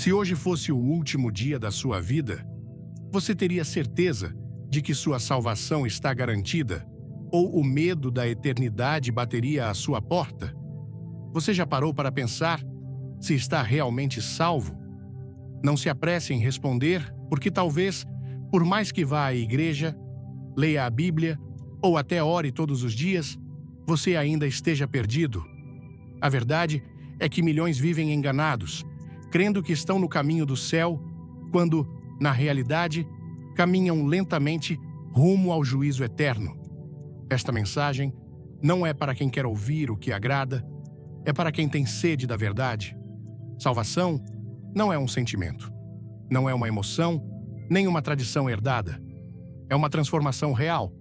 Se hoje fosse o último dia da sua vida, você teria certeza de que sua salvação está garantida? Ou o medo da eternidade bateria à sua porta? Você já parou para pensar se está realmente salvo? Não se apresse em responder, porque talvez, por mais que vá à igreja, leia a Bíblia ou até ore todos os dias, você ainda esteja perdido. A verdade é que milhões vivem enganados, crendo que estão no caminho do céu, quando, na realidade, caminham lentamente rumo ao juízo eterno. Esta mensagem não é para quem quer ouvir o que agrada, é para quem tem sede da verdade. Salvação não é um sentimento, não é uma emoção, nem uma tradição herdada. É uma transformação real,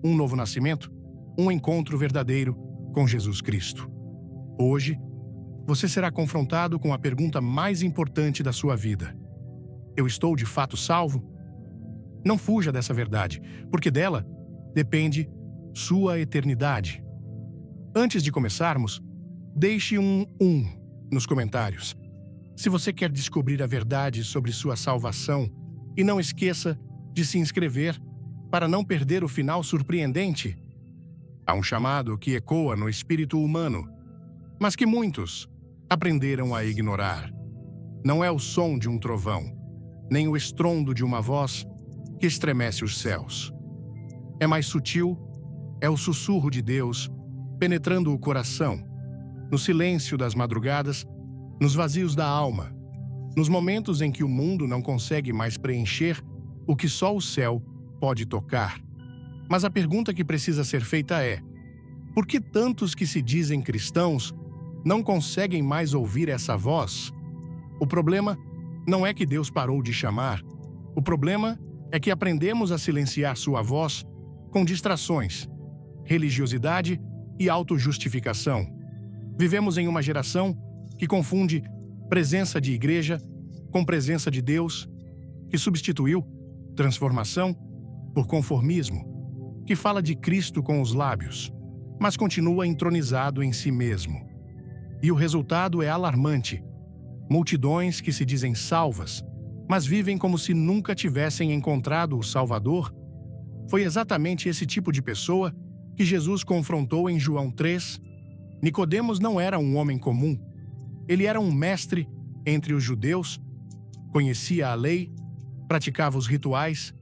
um novo nascimento, um encontro verdadeiro com Jesus Cristo. Hoje, você será confrontado com a pergunta mais importante da sua vida: eu estou de fato salvo? Não fuja dessa verdade, porque dela depende sua eternidade. Antes de começarmos, deixe um nos comentários se você quer descobrir a verdade sobre sua salvação, e não esqueça de se inscrever para não perder o final surpreendente. Há um chamado que ecoa no espírito humano, mas que muitos aprenderam a ignorar. Não é o som de um trovão, nem o estrondo de uma voz que estremece os céus. É mais sutil, é o sussurro de Deus penetrando o coração, no silêncio das madrugadas, nos vazios da alma, nos momentos em que o mundo não consegue mais preencher o que só o céu pode tocar. Mas a pergunta que precisa ser feita é: por que tantos que se dizem cristãos não conseguem mais ouvir essa voz? O problema não é que Deus parou de chamar. O problema é que aprendemos a silenciar sua voz com distrações, religiosidade e autojustificação. Vivemos em uma geração que confunde presença de igreja com presença de Deus, que substituiu transformação por conformismo, que fala de Cristo com os lábios, mas continua entronizado em si mesmo. E o resultado é alarmante. Multidões que se dizem salvas, mas vivem como se nunca tivessem encontrado o Salvador. Foi exatamente esse tipo de pessoa que Jesus confrontou em João 3. Nicodemos não era um homem comum. Ele era um mestre entre os judeus, conhecia a lei, praticava os rituais,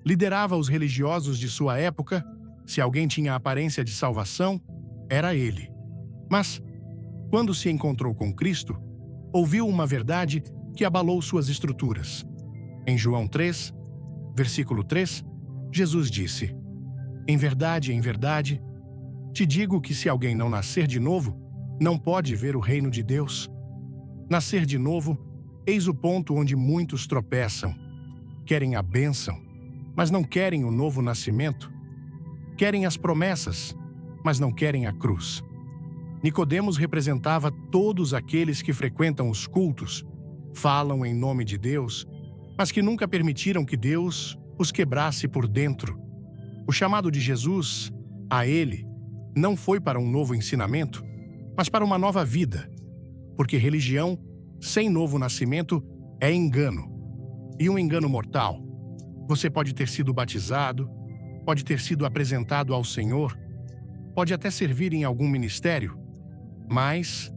liderava os religiosos de sua época. Se alguém tinha a aparência de salvação, era ele. Mas, quando se encontrou com Cristo, ouviu uma verdade que abalou suas estruturas. Em João 3, versículo 3, Jesus disse: em verdade, te digo que se alguém não nascer de novo, não pode ver o reino de Deus. Nascer de novo, eis o ponto onde muitos tropeçam. Querem a bênção, mas não querem o novo nascimento. Querem as promessas, mas não querem a cruz. Nicodemos representava todos aqueles que frequentam os cultos, falam em nome de Deus, mas que nunca permitiram que Deus os quebrasse por dentro. O chamado de Jesus a ele não foi para um novo ensinamento, mas para uma nova vida, porque religião sem novo nascimento é engano, e um engano mortal. Você pode ter sido batizado, pode ter sido apresentado ao Senhor, pode até servir em algum ministério, mas,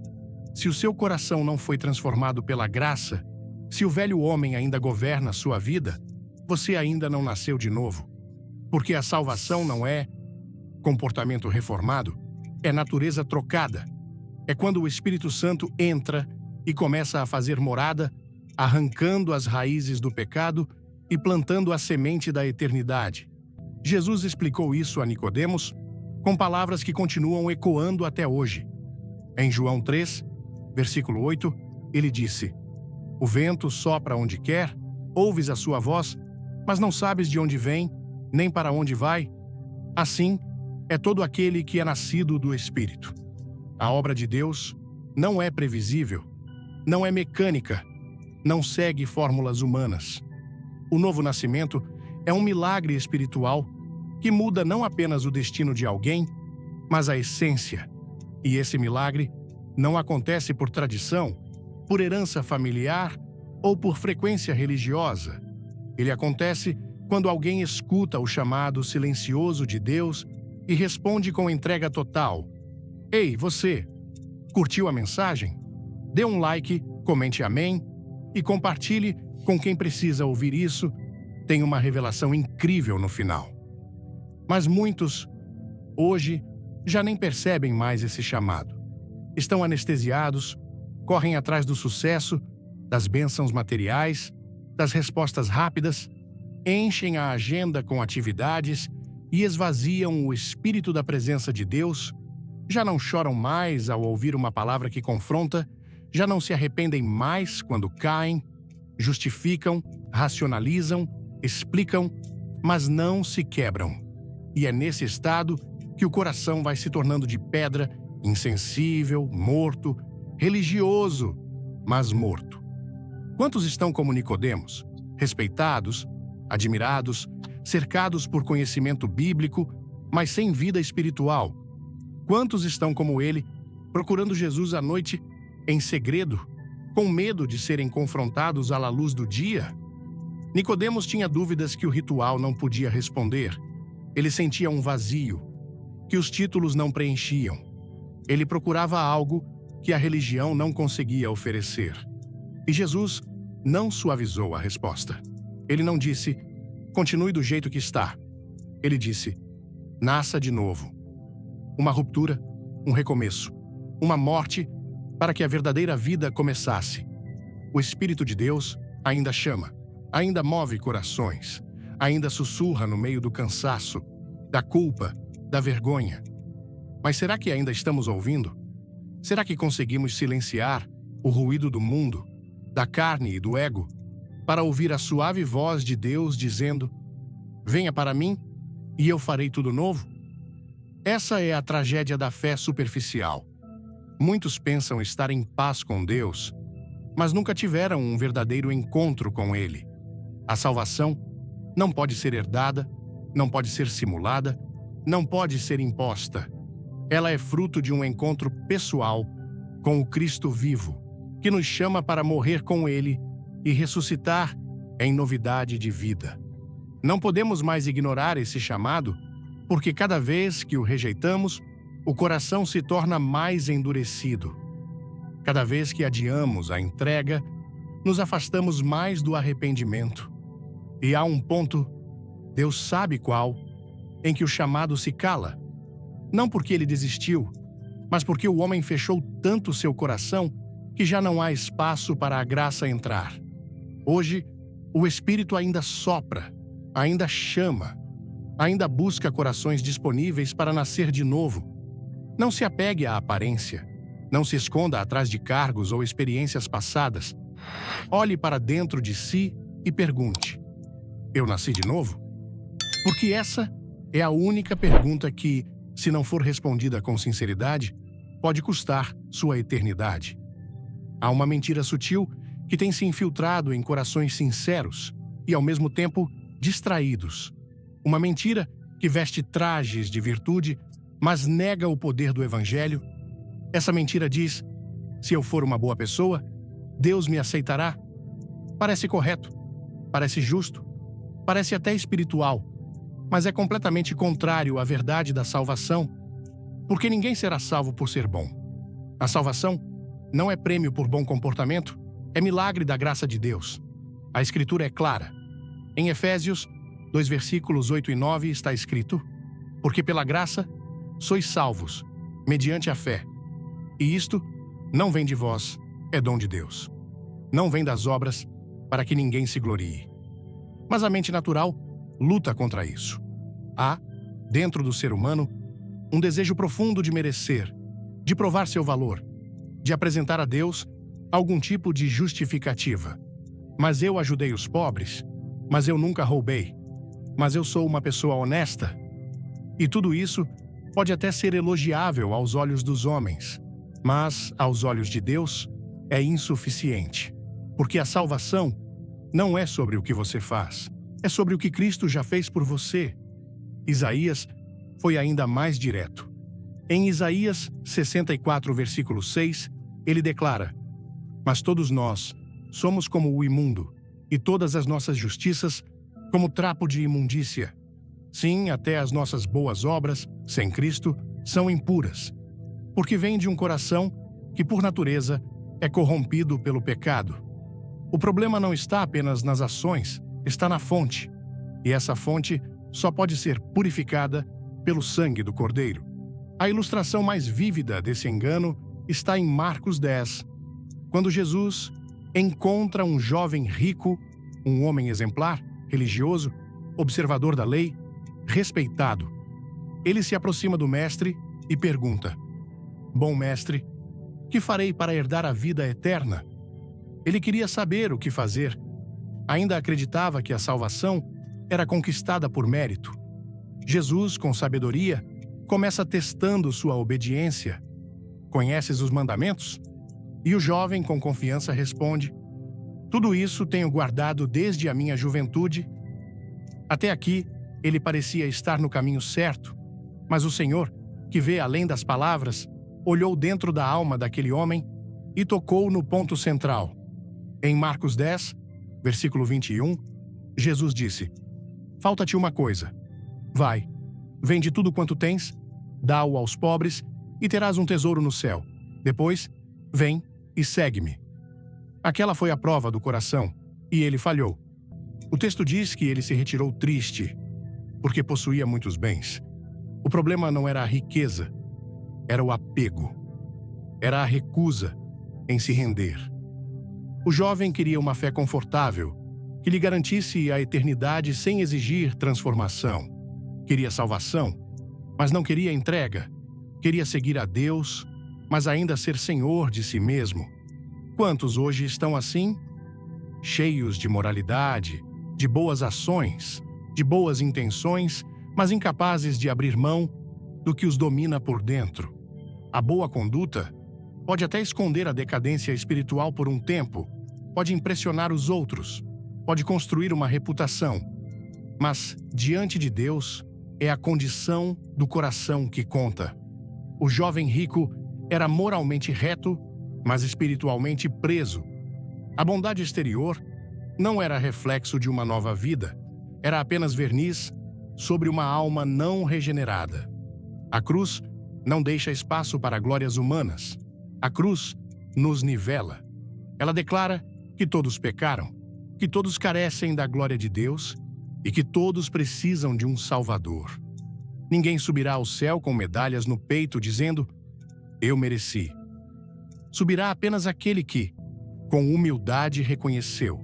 se o seu coração não foi transformado pela graça, se o velho homem ainda governa sua vida, você ainda não nasceu de novo. Porque a salvação não é comportamento reformado, é natureza trocada. É quando o Espírito Santo entra e começa a fazer morada, arrancando as raízes do pecado e plantando a semente da eternidade. Jesus explicou isso a Nicodemos com palavras que continuam ecoando até hoje. Em João 3, versículo 8, ele disse: o vento sopra onde quer, ouves a sua voz, mas não sabes de onde vem, nem para onde vai. Assim é todo aquele que é nascido do Espírito. A obra de Deus não é previsível, não é mecânica, não segue fórmulas humanas. O novo nascimento é um milagre espiritual que muda não apenas o destino de alguém, mas a essência. E esse milagre não acontece por tradição, por herança familiar ou por frequência religiosa. Ele acontece quando alguém escuta o chamado silencioso de Deus e responde com entrega total. Ei, você! Curtiu a mensagem? Dê um like, comente amém e compartilhe com quem precisa ouvir isso. Tem uma revelação incrível no final. Mas muitos, hoje, já nem percebem mais esse chamado. Estão anestesiados, correm atrás do sucesso, das bênçãos materiais, das respostas rápidas, enchem a agenda com atividades e esvaziam o espírito da presença de Deus. Já não choram mais ao ouvir uma palavra que confronta, já não se arrependem mais quando caem, justificam, racionalizam, explicam, mas não se quebram. E é nesse estado que o coração vai se tornando de pedra, insensível, morto, religioso, mas morto. Quantos estão como Nicodemos, respeitados, admirados, cercados por conhecimento bíblico, mas sem vida espiritual? Quantos estão como ele, procurando Jesus à noite, em segredo, com medo de serem confrontados à luz do dia? Nicodemos tinha dúvidas que o ritual não podia responder. Ele sentia um vazio, que os títulos não preenchiam. Ele procurava algo que a religião não conseguia oferecer. E Jesus não suavizou a resposta. Ele não disse, continue do jeito que está. Ele disse, nasça de novo. Uma ruptura, um recomeço, uma morte para que a verdadeira vida começasse. O Espírito de Deus ainda chama, ainda move corações, ainda sussurra no meio do cansaço, da culpa, da vergonha. Mas será que ainda estamos ouvindo? Será que conseguimos silenciar o ruído do mundo, da carne e do ego, para ouvir a suave voz de Deus dizendo, venha para mim e eu farei tudo novo? Essa é a tragédia da fé superficial. Muitos pensam estar em paz com Deus, mas nunca tiveram um verdadeiro encontro com Ele. A salvação não pode ser herdada, não pode ser simulada, não pode ser imposta. Ela é fruto de um encontro pessoal com o Cristo vivo, que nos chama para morrer com Ele e ressuscitar em novidade de vida. Não podemos mais ignorar esse chamado, porque cada vez que o rejeitamos, o coração se torna mais endurecido. Cada vez que adiamos a entrega, nos afastamos mais do arrependimento. E há um ponto, Deus sabe qual, em que o chamado se cala. Não porque ele desistiu, mas porque o homem fechou tanto seu coração que já não há espaço para a graça entrar. Hoje, o Espírito ainda sopra, ainda chama, ainda busca corações disponíveis para nascer de novo. Não se apegue à aparência, não se esconda atrás de cargos ou experiências passadas. Olhe para dentro de si e pergunte: eu nasci de novo? Porque essa é a única pergunta que, se não for respondida com sinceridade, pode custar sua eternidade. Há uma mentira sutil que tem se infiltrado em corações sinceros e, ao mesmo tempo, distraídos. Uma mentira que veste trajes de virtude, mas nega o poder do Evangelho. Essa mentira diz, se eu for uma boa pessoa, Deus me aceitará. Parece correto, parece justo, parece até espiritual, mas é completamente contrário à verdade da salvação, porque ninguém será salvo por ser bom. A salvação não é prêmio por bom comportamento, é milagre da graça de Deus. A Escritura é clara. Em Efésios 2 versículos 8 e 9 está escrito: porque pela graça sois salvos, mediante a fé. E isto não vem de vós, é dom de Deus. Não vem das obras, para que ninguém se glorie. Mas a mente natural luta contra isso. Há, dentro do ser humano, um desejo profundo de merecer, de provar seu valor, de apresentar a Deus algum tipo de justificativa. Mas eu ajudei os pobres, mas eu nunca roubei, mas eu sou uma pessoa honesta. E tudo isso pode até ser elogiável aos olhos dos homens, mas, aos olhos de Deus, é insuficiente. Porque a salvação não é sobre o que você faz, é sobre o que Cristo já fez por você. Isaías foi ainda mais direto. Em Isaías 64, versículo 6, ele declara: mas todos nós, somos como o imundo, e todas as nossas justiças como trapo de imundícia. Sim, até as nossas boas obras, sem Cristo, são impuras, porque vêm de um coração que, por natureza, é corrompido pelo pecado. O problema não está apenas nas ações, está na fonte, e essa fonte só pode ser purificada pelo sangue do Cordeiro. A ilustração mais vívida desse engano está em Marcos 10, quando Jesus encontra um jovem rico, um homem exemplar, religioso, observador da lei, respeitado. Ele se aproxima do mestre e pergunta: Bom mestre, que farei para herdar a vida eterna? Ele queria saber o que fazer. Ainda acreditava que a salvação era conquistada por mérito. Jesus, com sabedoria, começa testando sua obediência. Conheces os mandamentos? E o jovem, com confiança, responde: Tudo isso tenho guardado desde a minha juventude. Até aqui, ele parecia estar no caminho certo, mas o Senhor, que vê além das palavras, olhou dentro da alma daquele homem e tocou no ponto central. Em Marcos 10, versículo 21, Jesus disse: Falta-te uma coisa. Vai, vende tudo quanto tens, dá-o aos pobres e terás um tesouro no céu. Depois, vem e segue-me. Aquela foi a prova do coração, e ele falhou. O texto diz que ele se retirou triste, porque possuía muitos bens. O problema não era a riqueza, era o apego. Era a recusa em se render. O jovem queria uma fé confortável, que lhe garantisse a eternidade sem exigir transformação. Queria salvação, mas não queria entrega. Queria seguir a Deus, mas ainda ser senhor de si mesmo. Quantos hoje estão assim? Cheios de moralidade, de boas ações, de boas intenções, mas incapazes de abrir mão do que os domina por dentro. A boa conduta pode até esconder a decadência espiritual por um tempo, pode impressionar os outros, pode construir uma reputação, mas, diante de Deus, é a condição do coração que conta. O jovem rico era moralmente reto, mas espiritualmente preso. A bondade exterior não era reflexo de uma nova vida, era apenas verniz sobre uma alma não regenerada. A cruz não deixa espaço para glórias humanas. A cruz nos nivela. Ela declara que todos pecaram, que todos carecem da glória de Deus e que todos precisam de um Salvador. Ninguém subirá ao céu com medalhas no peito dizendo: Eu mereci. Subirá apenas aquele que, com humildade, reconheceu: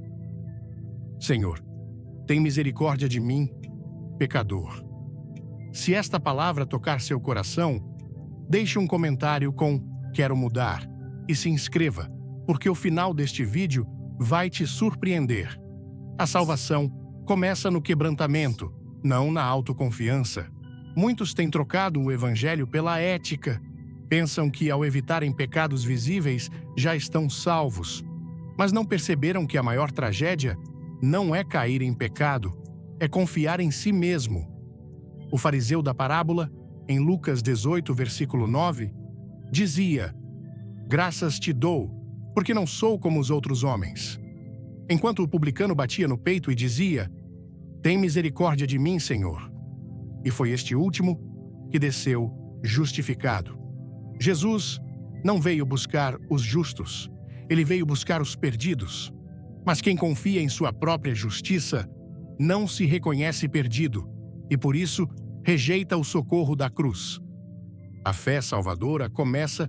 Senhor, tem misericórdia de mim, pecador. Se esta palavra tocar seu coração, deixe um comentário com "Quero mudar" e se inscreva, porque o final deste vídeo vai te surpreender. A salvação começa no quebrantamento, não na autoconfiança. Muitos têm trocado o evangelho pela ética. Pensam que, ao evitarem pecados visíveis, já estão salvos. Mas não perceberam que a maior tragédia não é cair em pecado, é confiar em si mesmo. O fariseu da parábola, em Lucas 18, versículo 9, dizia: Graças te dou, porque não sou como os outros homens. Enquanto o publicano batia no peito e dizia: Tem misericórdia de mim, Senhor. E foi este último que desceu justificado. Jesus não veio buscar os justos, ele veio buscar os perdidos. Mas quem confia em sua própria justiça não se reconhece perdido e, por isso, rejeita o socorro da cruz. A fé salvadora começa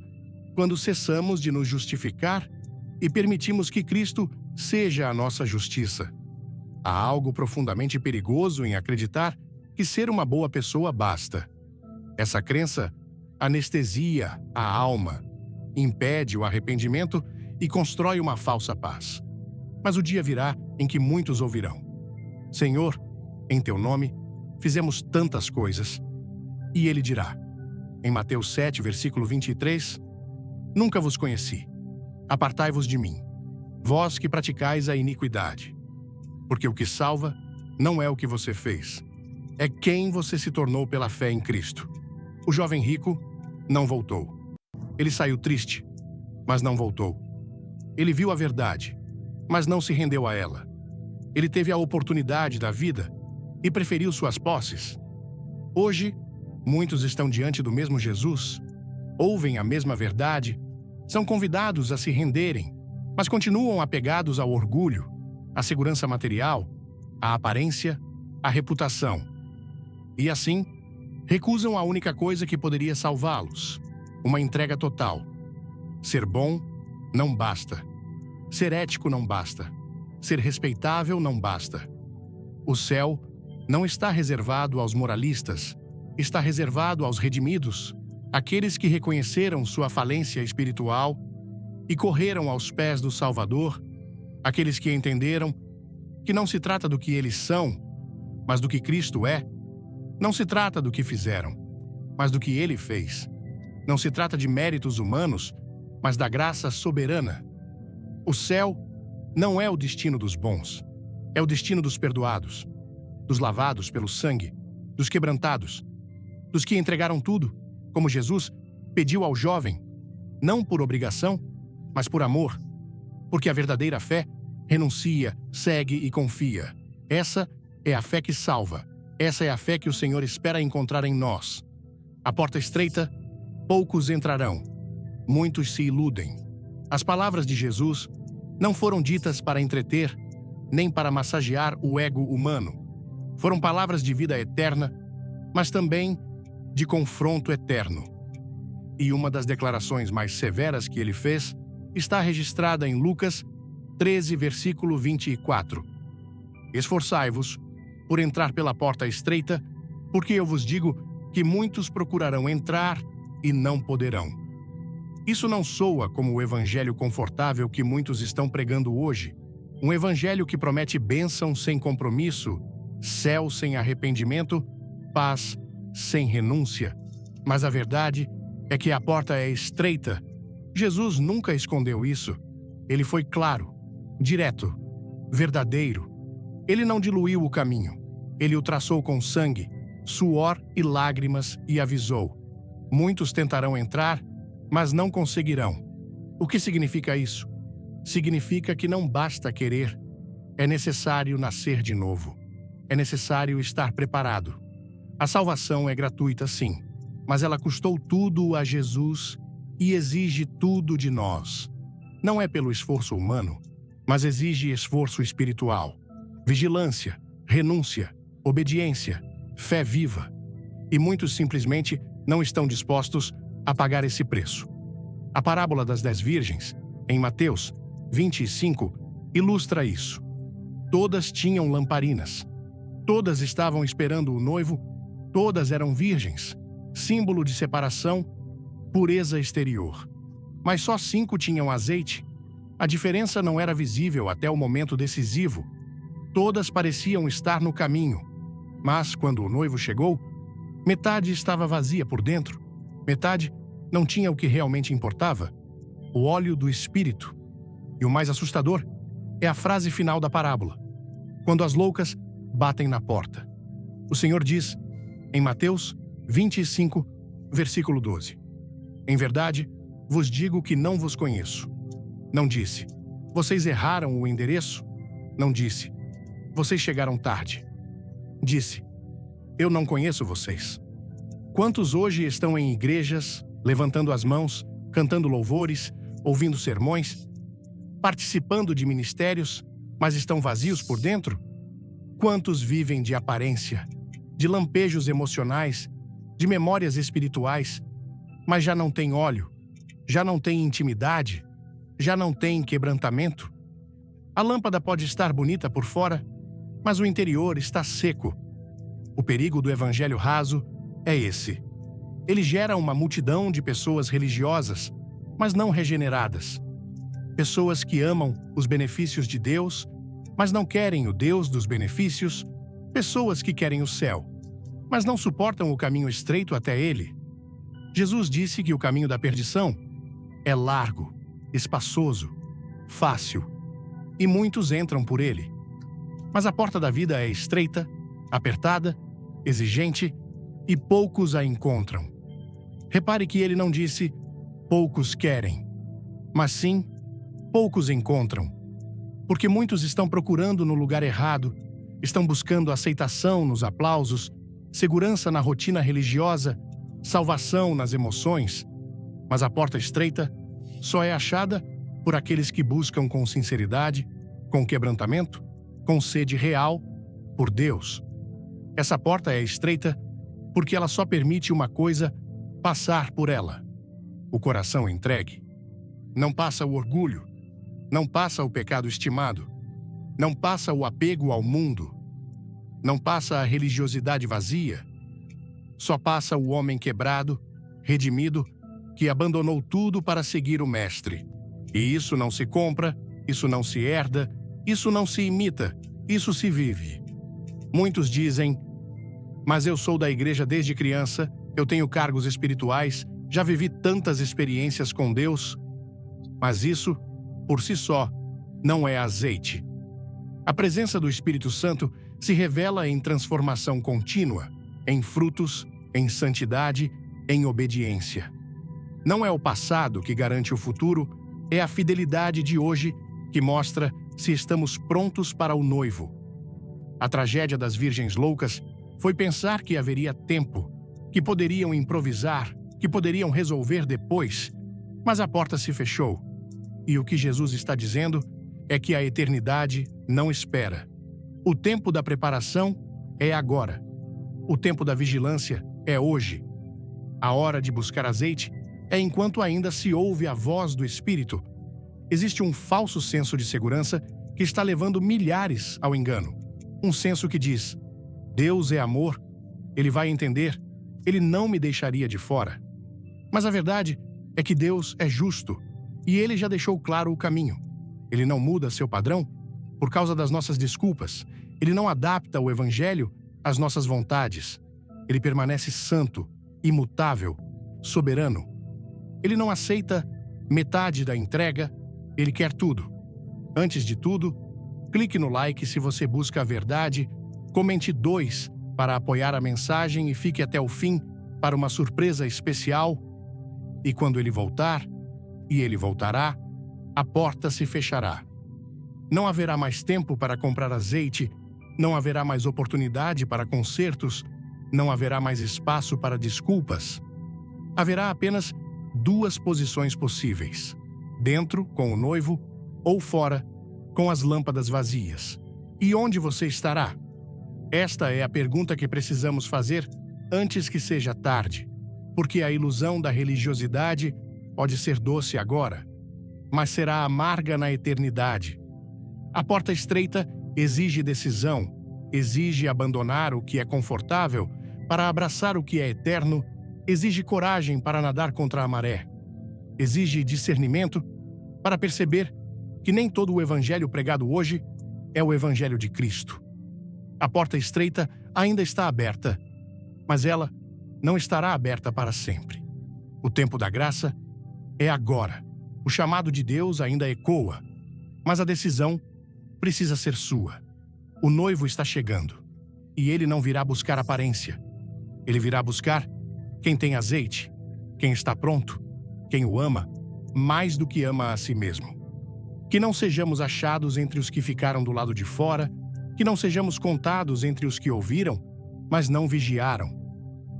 quando cessamos de nos justificar e permitimos que Cristo seja a nossa justiça. Há algo profundamente perigoso em acreditar que ser uma boa pessoa basta. Essa crença anestesia a alma, impede o arrependimento e constrói uma falsa paz. Mas o dia virá em que muitos ouvirão: Senhor, em teu nome fizemos tantas coisas. E ele dirá, em Mateus 7, versículo 23, Nunca vos conheci. Apartai-vos de mim, vós que praticais a iniquidade. Porque o que salva não é o que você fez, é quem você se tornou pela fé em Cristo. O jovem rico não voltou. Ele saiu triste, mas não voltou. Ele viu a verdade, mas não se rendeu a ela. Ele teve a oportunidade da vida e preferiu suas posses. Hoje, muitos estão diante do mesmo Jesus, ouvem a mesma verdade, são convidados a se renderem, mas continuam apegados ao orgulho, à segurança material, à aparência, à reputação. E assim, recusam a única coisa que poderia salvá-los: uma entrega total. Ser bom não basta. Ser ético não basta. Ser respeitável não basta. O céu não está reservado aos moralistas, está reservado aos redimidos, aqueles que reconheceram sua falência espiritual e correram aos pés do Salvador, aqueles que entenderam que não se trata do que eles são, mas do que Cristo é. Não se trata do que fizeram, mas do que Ele fez. Não se trata de méritos humanos, mas da graça soberana. O céu não é o destino dos bons, é o destino dos perdoados, dos lavados pelo sangue, dos quebrantados, dos que entregaram tudo, como Jesus pediu ao jovem, não por obrigação, mas por amor, porque a verdadeira fé renuncia, segue e confia. Essa é a fé que salva. Essa é a fé que o Senhor espera encontrar em nós. A porta estreita, poucos entrarão. Muitos se iludem. As palavras de Jesus não foram ditas para entreter, nem para massagear o ego humano. Foram palavras de vida eterna, mas também de confronto eterno. E uma das declarações mais severas que ele fez está registrada em Lucas 13, versículo 24. Esforçai-vos por entrar pela porta estreita, porque eu vos digo que muitos procurarão entrar e não poderão. Isso não soa como o evangelho confortável que muitos estão pregando hoje. Um evangelho que promete bênção sem compromisso, céu sem arrependimento, paz sem renúncia. Mas a verdade é que a porta é estreita. Jesus nunca escondeu isso. Ele foi claro, direto, verdadeiro. Ele não diluiu o caminho. Ele o traçou com sangue, suor e lágrimas e avisou: muitos tentarão entrar, mas não conseguirão. O que significa isso? Significa que não basta querer. É necessário nascer de novo. É necessário estar preparado. A salvação é gratuita, sim, mas ela custou tudo a Jesus e exige tudo de nós. Não é pelo esforço humano, mas exige esforço espiritual. Vigilância, renúncia, obediência, fé viva. E muitos simplesmente não estão dispostos a pagar esse preço. A parábola das 10 virgens, em Mateus 25, ilustra isso. Todas tinham lamparinas. Todas estavam esperando o noivo, todas eram virgens, símbolo de separação, pureza exterior. Mas só 5 tinham azeite. A diferença não era visível até o momento decisivo. Todas pareciam estar no caminho, mas quando o noivo chegou, metade estava vazia por dentro, metade não tinha o que realmente importava: o óleo do Espírito. E o mais assustador é a frase final da parábola, quando as loucas batem na porta. O Senhor diz, em Mateus 25, versículo 12: em verdade, vos digo que não vos conheço. Não disse: vocês erraram o endereço. Não disse: vocês chegaram tarde. Disse: eu não conheço vocês. Quantos hoje estão em igrejas, levantando as mãos, cantando louvores, ouvindo sermões, participando de ministérios, mas estão vazios por dentro? Quantos vivem de aparência, de lampejos emocionais, de memórias espirituais, mas já não têm óleo, já não têm intimidade, já não têm quebrantamento? A lâmpada pode estar bonita por fora, mas o interior está seco. O perigo do evangelho raso é esse. Ele gera uma multidão de pessoas religiosas, mas não regeneradas. Pessoas que amam os benefícios de Deus, mas não querem o Deus dos benefícios. Pessoas que querem o céu, mas não suportam o caminho estreito até ele. Jesus disse que o caminho da perdição é largo, espaçoso, fácil, e muitos entram por ele. Mas a porta da vida é estreita, apertada, exigente, e poucos a encontram. Repare que ele não disse poucos querem, mas sim poucos encontram. Porque muitos estão procurando no lugar errado, estão buscando aceitação nos aplausos, segurança na rotina religiosa, salvação nas emoções. Mas a porta estreita só é achada por aqueles que buscam com sinceridade, com quebrantamento, com sede real por Deus. Essa porta é estreita porque ela só permite uma coisa passar por ela: o coração entregue. Não passa o orgulho, não passa o pecado estimado, não passa o apego ao mundo, não passa a religiosidade vazia. Só passa o homem quebrado, redimido, que abandonou tudo para seguir o Mestre. E isso não se compra, isso não se herda, isso não se imita, isso se vive. Muitos dizem: mas eu sou da igreja desde criança, eu tenho cargos espirituais, já vivi tantas experiências com Deus. Mas isso, por si só, não é azeite. A presença do Espírito Santo se revela em transformação contínua, em frutos, em santidade, em obediência. Não é o passado que garante o futuro, é a fidelidade de hoje que mostra se estamos prontos para o noivo. A tragédia das virgens loucas foi pensar que haveria tempo, que poderiam improvisar, que poderiam resolver depois, mas a porta se fechou. E o que Jesus está dizendo é que a eternidade não espera. O tempo da preparação é agora. O tempo da vigilância é hoje. A hora de buscar azeite é enquanto ainda se ouve a voz do Espírito. Existe um falso senso de segurança que está levando milhares ao engano. Um senso que diz: Deus é amor, Ele vai entender, Ele não me deixaria de fora. Mas a verdade é que Deus é justo e Ele já deixou claro o caminho. Ele não muda seu padrão por causa das nossas desculpas. Ele não adapta o Evangelho às nossas vontades. Ele permanece santo, imutável, soberano. Ele não aceita metade da entrega, Ele quer tudo. Antes de tudo, clique no like se você busca a verdade, comente 2 para apoiar a mensagem e fique até o fim para uma surpresa especial. E quando Ele voltar, e Ele voltará, a porta se fechará. Não haverá mais tempo para comprar azeite, não haverá mais oportunidade para consertos, não haverá mais espaço para desculpas. Haverá apenas 2 posições possíveis: dentro, com o noivo, ou fora, com as lâmpadas vazias. E onde você estará? Esta é a pergunta que precisamos fazer antes que seja tarde, porque a ilusão da religiosidade pode ser doce agora, mas será amarga na eternidade. A porta estreita exige decisão, exige abandonar o que é confortável para abraçar o que é eterno, exige coragem para nadar contra a maré, exige discernimento para perceber que nem todo o evangelho pregado hoje é o evangelho de Cristo. A porta estreita ainda está aberta, mas ela não estará aberta para sempre. O tempo da graça é agora. O chamado de Deus ainda ecoa, mas a decisão precisa ser sua. O noivo está chegando, e ele não virá buscar aparência. Ele virá buscar quem tem azeite, quem está pronto, quem o ama, mais do que ama a si mesmo. Que não sejamos achados entre os que ficaram do lado de fora, que não sejamos contados entre os que ouviram, mas não vigiaram.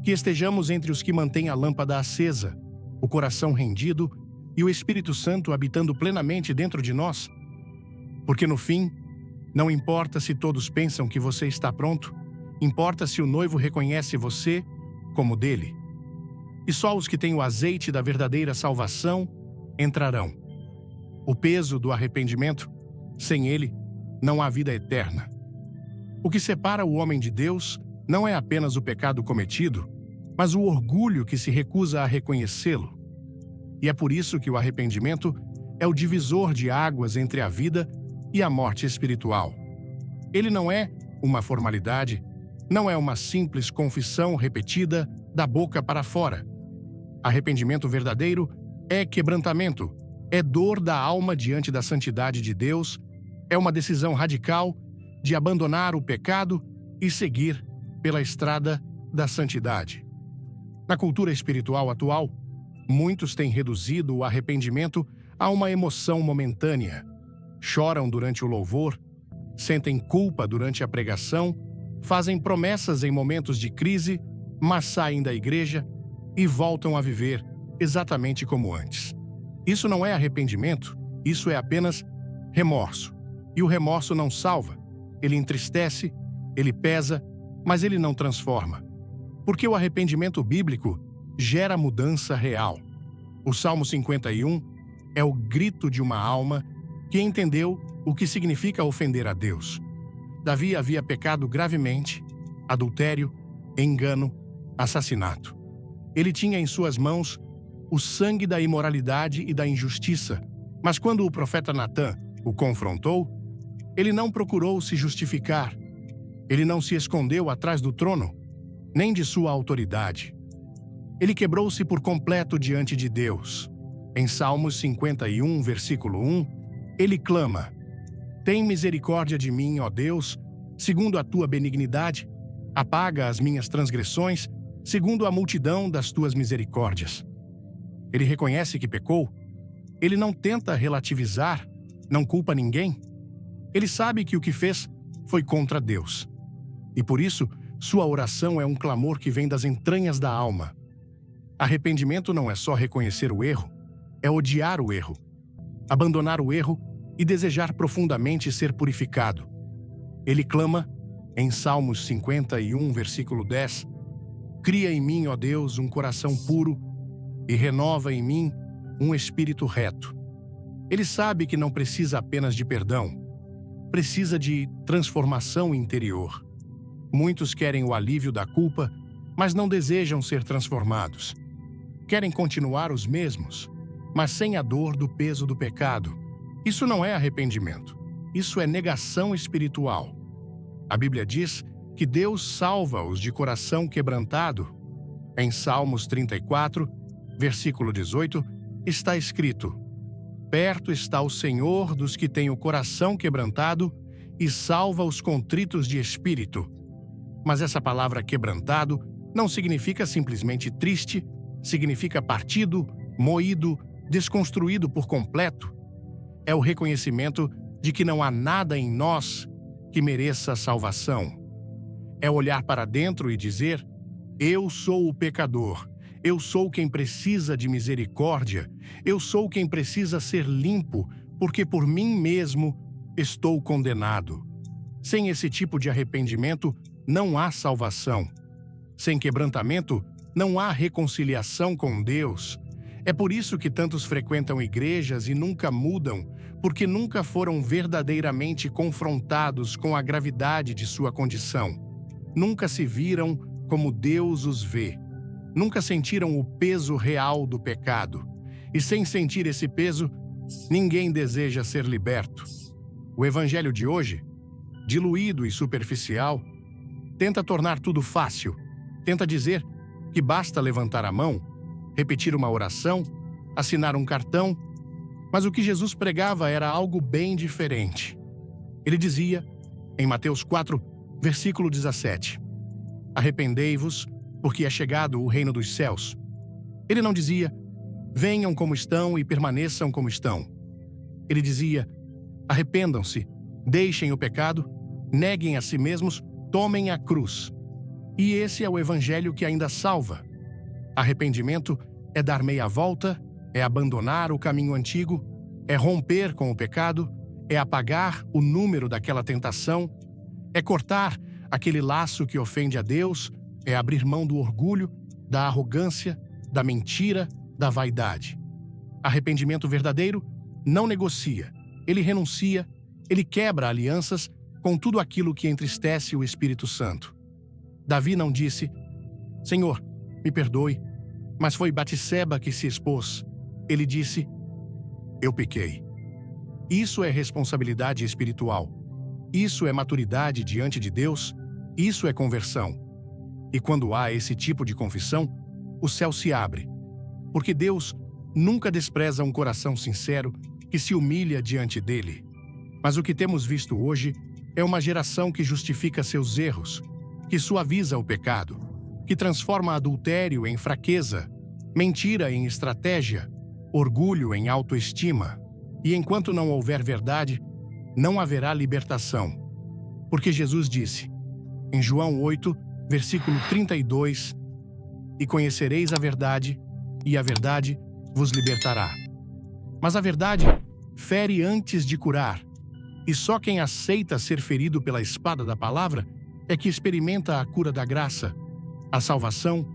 Que estejamos entre os que mantêm a lâmpada acesa, o coração rendido e o Espírito Santo habitando plenamente dentro de nós. Porque no fim, não importa se todos pensam que você está pronto, importa se o noivo reconhece você como dele. E só os que têm o azeite da verdadeira salvação entrarão. O peso do arrependimento, sem ele, não há vida eterna. O que separa o homem de Deus não é apenas o pecado cometido, mas o orgulho que se recusa a reconhecê-lo. E é por isso que o arrependimento é o divisor de águas entre a vida e a morte espiritual. Ele não é uma formalidade, não é uma simples confissão repetida da boca para fora. Arrependimento verdadeiro é quebrantamento, é dor da alma diante da santidade de Deus, é uma decisão radical de abandonar o pecado e seguir pela estrada da santidade. Na cultura espiritual atual, muitos têm reduzido o arrependimento a uma emoção momentânea. choram durante o louvor, sentem culpa durante a pregação, fazem promessas em momentos de crise, mas saem da igreja e voltam a viver exatamente como antes. Isso não é arrependimento, isso é apenas remorso. E o remorso não salva. Ele entristece, ele pesa, mas ele não transforma. Porque o arrependimento bíblico gera mudança real. O Salmo 51 é o grito de uma alma que entendeu o que significa ofender a Deus. Davi havia pecado gravemente, adultério, engano, assassinato. Ele tinha em suas mãos o sangue da imoralidade e da injustiça, mas quando o profeta Natã o confrontou, ele não procurou se justificar. Ele não se escondeu atrás do trono, nem de sua autoridade. Ele quebrou-se por completo diante de Deus. Em Salmos 51, versículo 1, ele clama: Tem misericórdia de mim, ó Deus, segundo a tua benignidade, apaga as minhas transgressões, segundo a multidão das tuas misericórdias. Ele reconhece que pecou. Ele não tenta relativizar, não culpa ninguém. Ele sabe que o que fez foi contra Deus. E por isso, sua oração é um clamor que vem das entranhas da alma. Arrependimento não é só reconhecer o erro, é odiar o erro, abandonar o erro e desejar profundamente ser purificado. Ele clama, em Salmos 51, versículo 10, Cria em mim, ó Deus, um coração puro e renova em mim um espírito reto. Ele sabe que não precisa apenas de perdão, precisa de transformação interior. Muitos querem o alívio da culpa, mas não desejam ser transformados. Querem continuar os mesmos, mas sem a dor do peso do pecado. Isso não é arrependimento, isso é negação espiritual. A Bíblia diz que Deus salva os de coração quebrantado. Em Salmos 34, versículo 18, está escrito: Perto está o Senhor dos que têm o coração quebrantado e salva os contritos de espírito. Mas essa palavra quebrantado não significa simplesmente triste, significa partido, moído, desconstruído por completo. É o reconhecimento de que não há nada em nós que mereça a salvação. É olhar para dentro e dizer: eu sou o pecador, eu sou quem precisa de misericórdia, eu sou quem precisa ser limpo, porque por mim mesmo estou condenado. Sem esse tipo de arrependimento, não há salvação. Sem quebrantamento, não há reconciliação com Deus. É por isso que tantos frequentam igrejas e nunca mudam, porque nunca foram verdadeiramente confrontados com a gravidade de sua condição. Nunca se viram como Deus os vê. Nunca sentiram o peso real do pecado. E sem sentir esse peso, ninguém deseja ser liberto. O evangelho de hoje, diluído e superficial, tenta tornar tudo fácil. Tenta dizer que basta levantar a mão, repetir uma oração, assinar um cartão. Mas o que Jesus pregava era algo bem diferente. Ele dizia, em Mateus 4, versículo 17, Arrependei-vos, porque é chegado o reino dos céus. Ele não dizia, venham como estão e permaneçam como estão. Ele dizia, arrependam-se, deixem o pecado, neguem a si mesmos, tomem a cruz. E esse é o evangelho que ainda salva. Arrependimento é dar meia volta, é abandonar o caminho antigo, é romper com o pecado, é apagar o número daquela tentação, é cortar aquele laço que ofende a Deus, é abrir mão do orgulho, da arrogância, da mentira, da vaidade. Arrependimento verdadeiro não negocia, ele renuncia, ele quebra alianças com tudo aquilo que entristece o Espírito Santo. Davi não disse, Senhor, me perdoe, mas foi Batseba que se expôs. Ele disse, eu pequei. Isso é responsabilidade espiritual. Isso é maturidade diante de Deus. Isso é conversão. E quando há esse tipo de confissão, o céu se abre. Porque Deus nunca despreza um coração sincero que se humilha diante dele. Mas o que temos visto hoje é uma geração que justifica seus erros, que suaviza o pecado, que transforma adultério em fraqueza, mentira em estratégia, orgulho em autoestima. E enquanto não houver verdade, não haverá libertação. Porque Jesus disse, em João 8, versículo 32, e conhecereis a verdade, e a verdade vos libertará. Mas a verdade fere antes de curar, e só quem aceita ser ferido pela espada da palavra é que experimenta a cura da graça. A salvação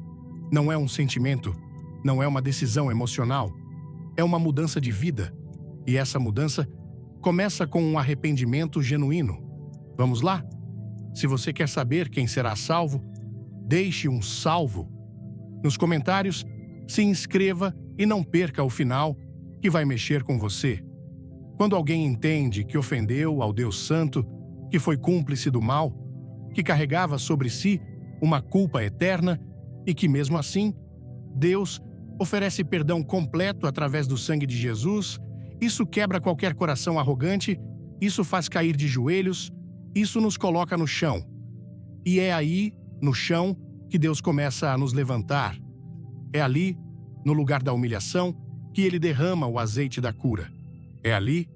não é um sentimento, não é uma decisão emocional, é uma mudança de vida, e essa mudança começa com um arrependimento genuíno. Vamos lá? Se você quer saber quem será salvo, deixe um salvo. Nos comentários, se inscreva e não perca o final, que vai mexer com você. Quando alguém entende que ofendeu ao Deus Santo, que foi cúmplice do mal, que carregava sobre si uma culpa eterna e que, mesmo assim, Deus oferece perdão completo através do sangue de Jesus, isso quebra qualquer coração arrogante, isso faz cair de joelhos, isso nos coloca no chão. E é aí, no chão, que Deus começa a nos levantar. É ali, no lugar da humilhação, que Ele derrama o azeite da cura. É ali,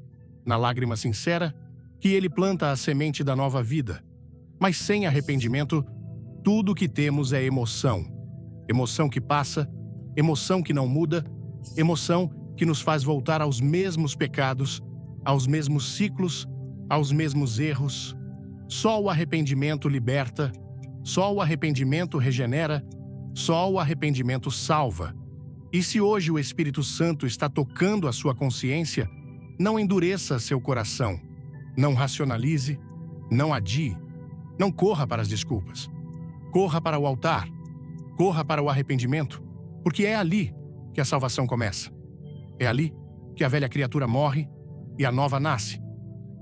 na lágrima sincera, que Ele planta a semente da nova vida. Mas sem arrependimento, tudo o que temos é emoção. Emoção que passa, emoção que não muda, emoção que nos faz voltar aos mesmos pecados, aos mesmos ciclos, aos mesmos erros. Só o arrependimento liberta, só o arrependimento regenera, só o arrependimento salva. E se hoje o Espírito Santo está tocando a sua consciência, não endureça seu coração, não racionalize, não adie, não corra para as desculpas. Corra para o altar, corra para o arrependimento, porque é ali que a salvação começa. É ali que a velha criatura morre e a nova nasce.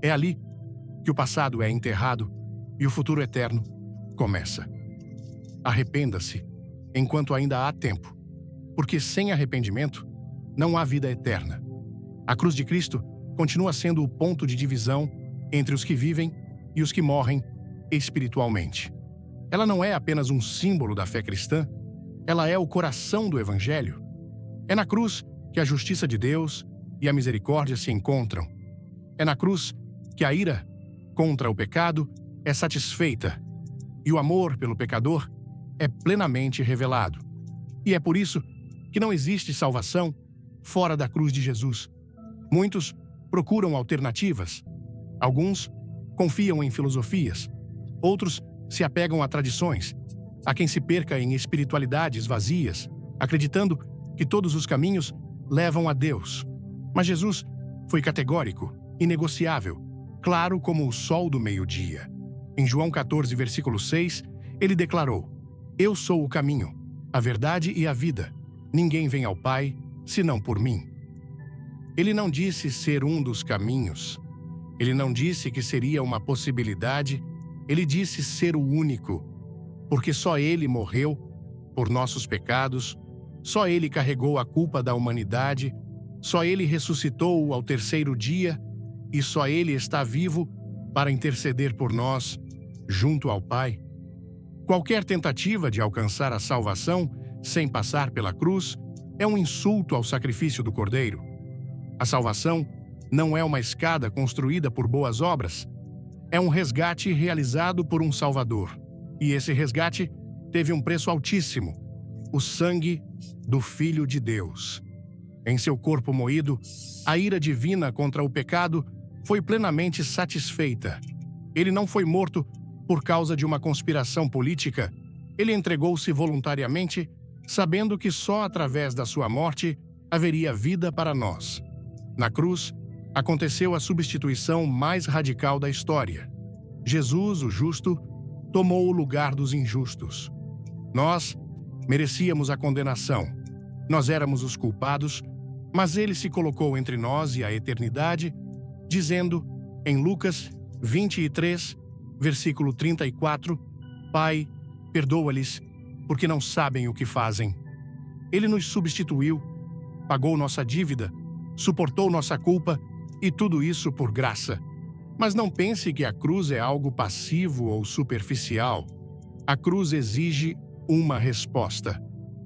É ali que o passado é enterrado e o futuro eterno começa. Arrependa-se enquanto ainda há tempo, porque sem arrependimento não há vida eterna. A cruz de Cristo continua sendo o ponto de divisão entre os que vivem e os que morrem espiritualmente. Ela não é apenas um símbolo da fé cristã, ela é o coração do Evangelho. É na cruz que a justiça de Deus e a misericórdia se encontram. É na cruz que a ira contra o pecado é satisfeita e o amor pelo pecador é plenamente revelado. E é por isso que não existe salvação fora da cruz de Jesus. Muitos procuram alternativas. Alguns confiam em filosofias. Outros se apegam a tradições. Há quem se perca em espiritualidades vazias, acreditando que todos os caminhos levam a Deus. Mas Jesus foi categórico, inegociável, claro como o sol do meio-dia. Em João 14, versículo 6, ele declarou: Eu sou o caminho, a verdade e a vida. Ninguém vem ao Pai, senão por mim. Ele não disse ser um dos caminhos. Ele não disse que seria uma possibilidade. Ele disse ser o único, porque só Ele morreu por nossos pecados, só Ele carregou a culpa da humanidade, só Ele ressuscitou ao terceiro dia e só Ele está vivo para interceder por nós junto ao Pai. Qualquer tentativa de alcançar a salvação sem passar pela cruz é um insulto ao sacrifício do Cordeiro. A salvação não é uma escada construída por boas obras, é um resgate realizado por um Salvador. E esse resgate teve um preço altíssimo: o sangue do Filho de Deus. Em seu corpo moído, a ira divina contra o pecado foi plenamente satisfeita. Ele não foi morto por causa de uma conspiração política. Ele entregou-se voluntariamente, sabendo que só através da sua morte haveria vida para nós. Na cruz, aconteceu a substituição mais radical da história. Jesus, o justo, tomou o lugar dos injustos. Nós merecíamos a condenação. Nós éramos os culpados, mas Ele se colocou entre nós e a eternidade, dizendo, em Lucas 23, versículo 34, Pai, perdoa-lhes, porque não sabem o que fazem. Ele nos substituiu, pagou nossa dívida, suportou nossa culpa, e tudo isso por graça. Mas não pense que a cruz é algo passivo ou superficial. A cruz exige uma resposta.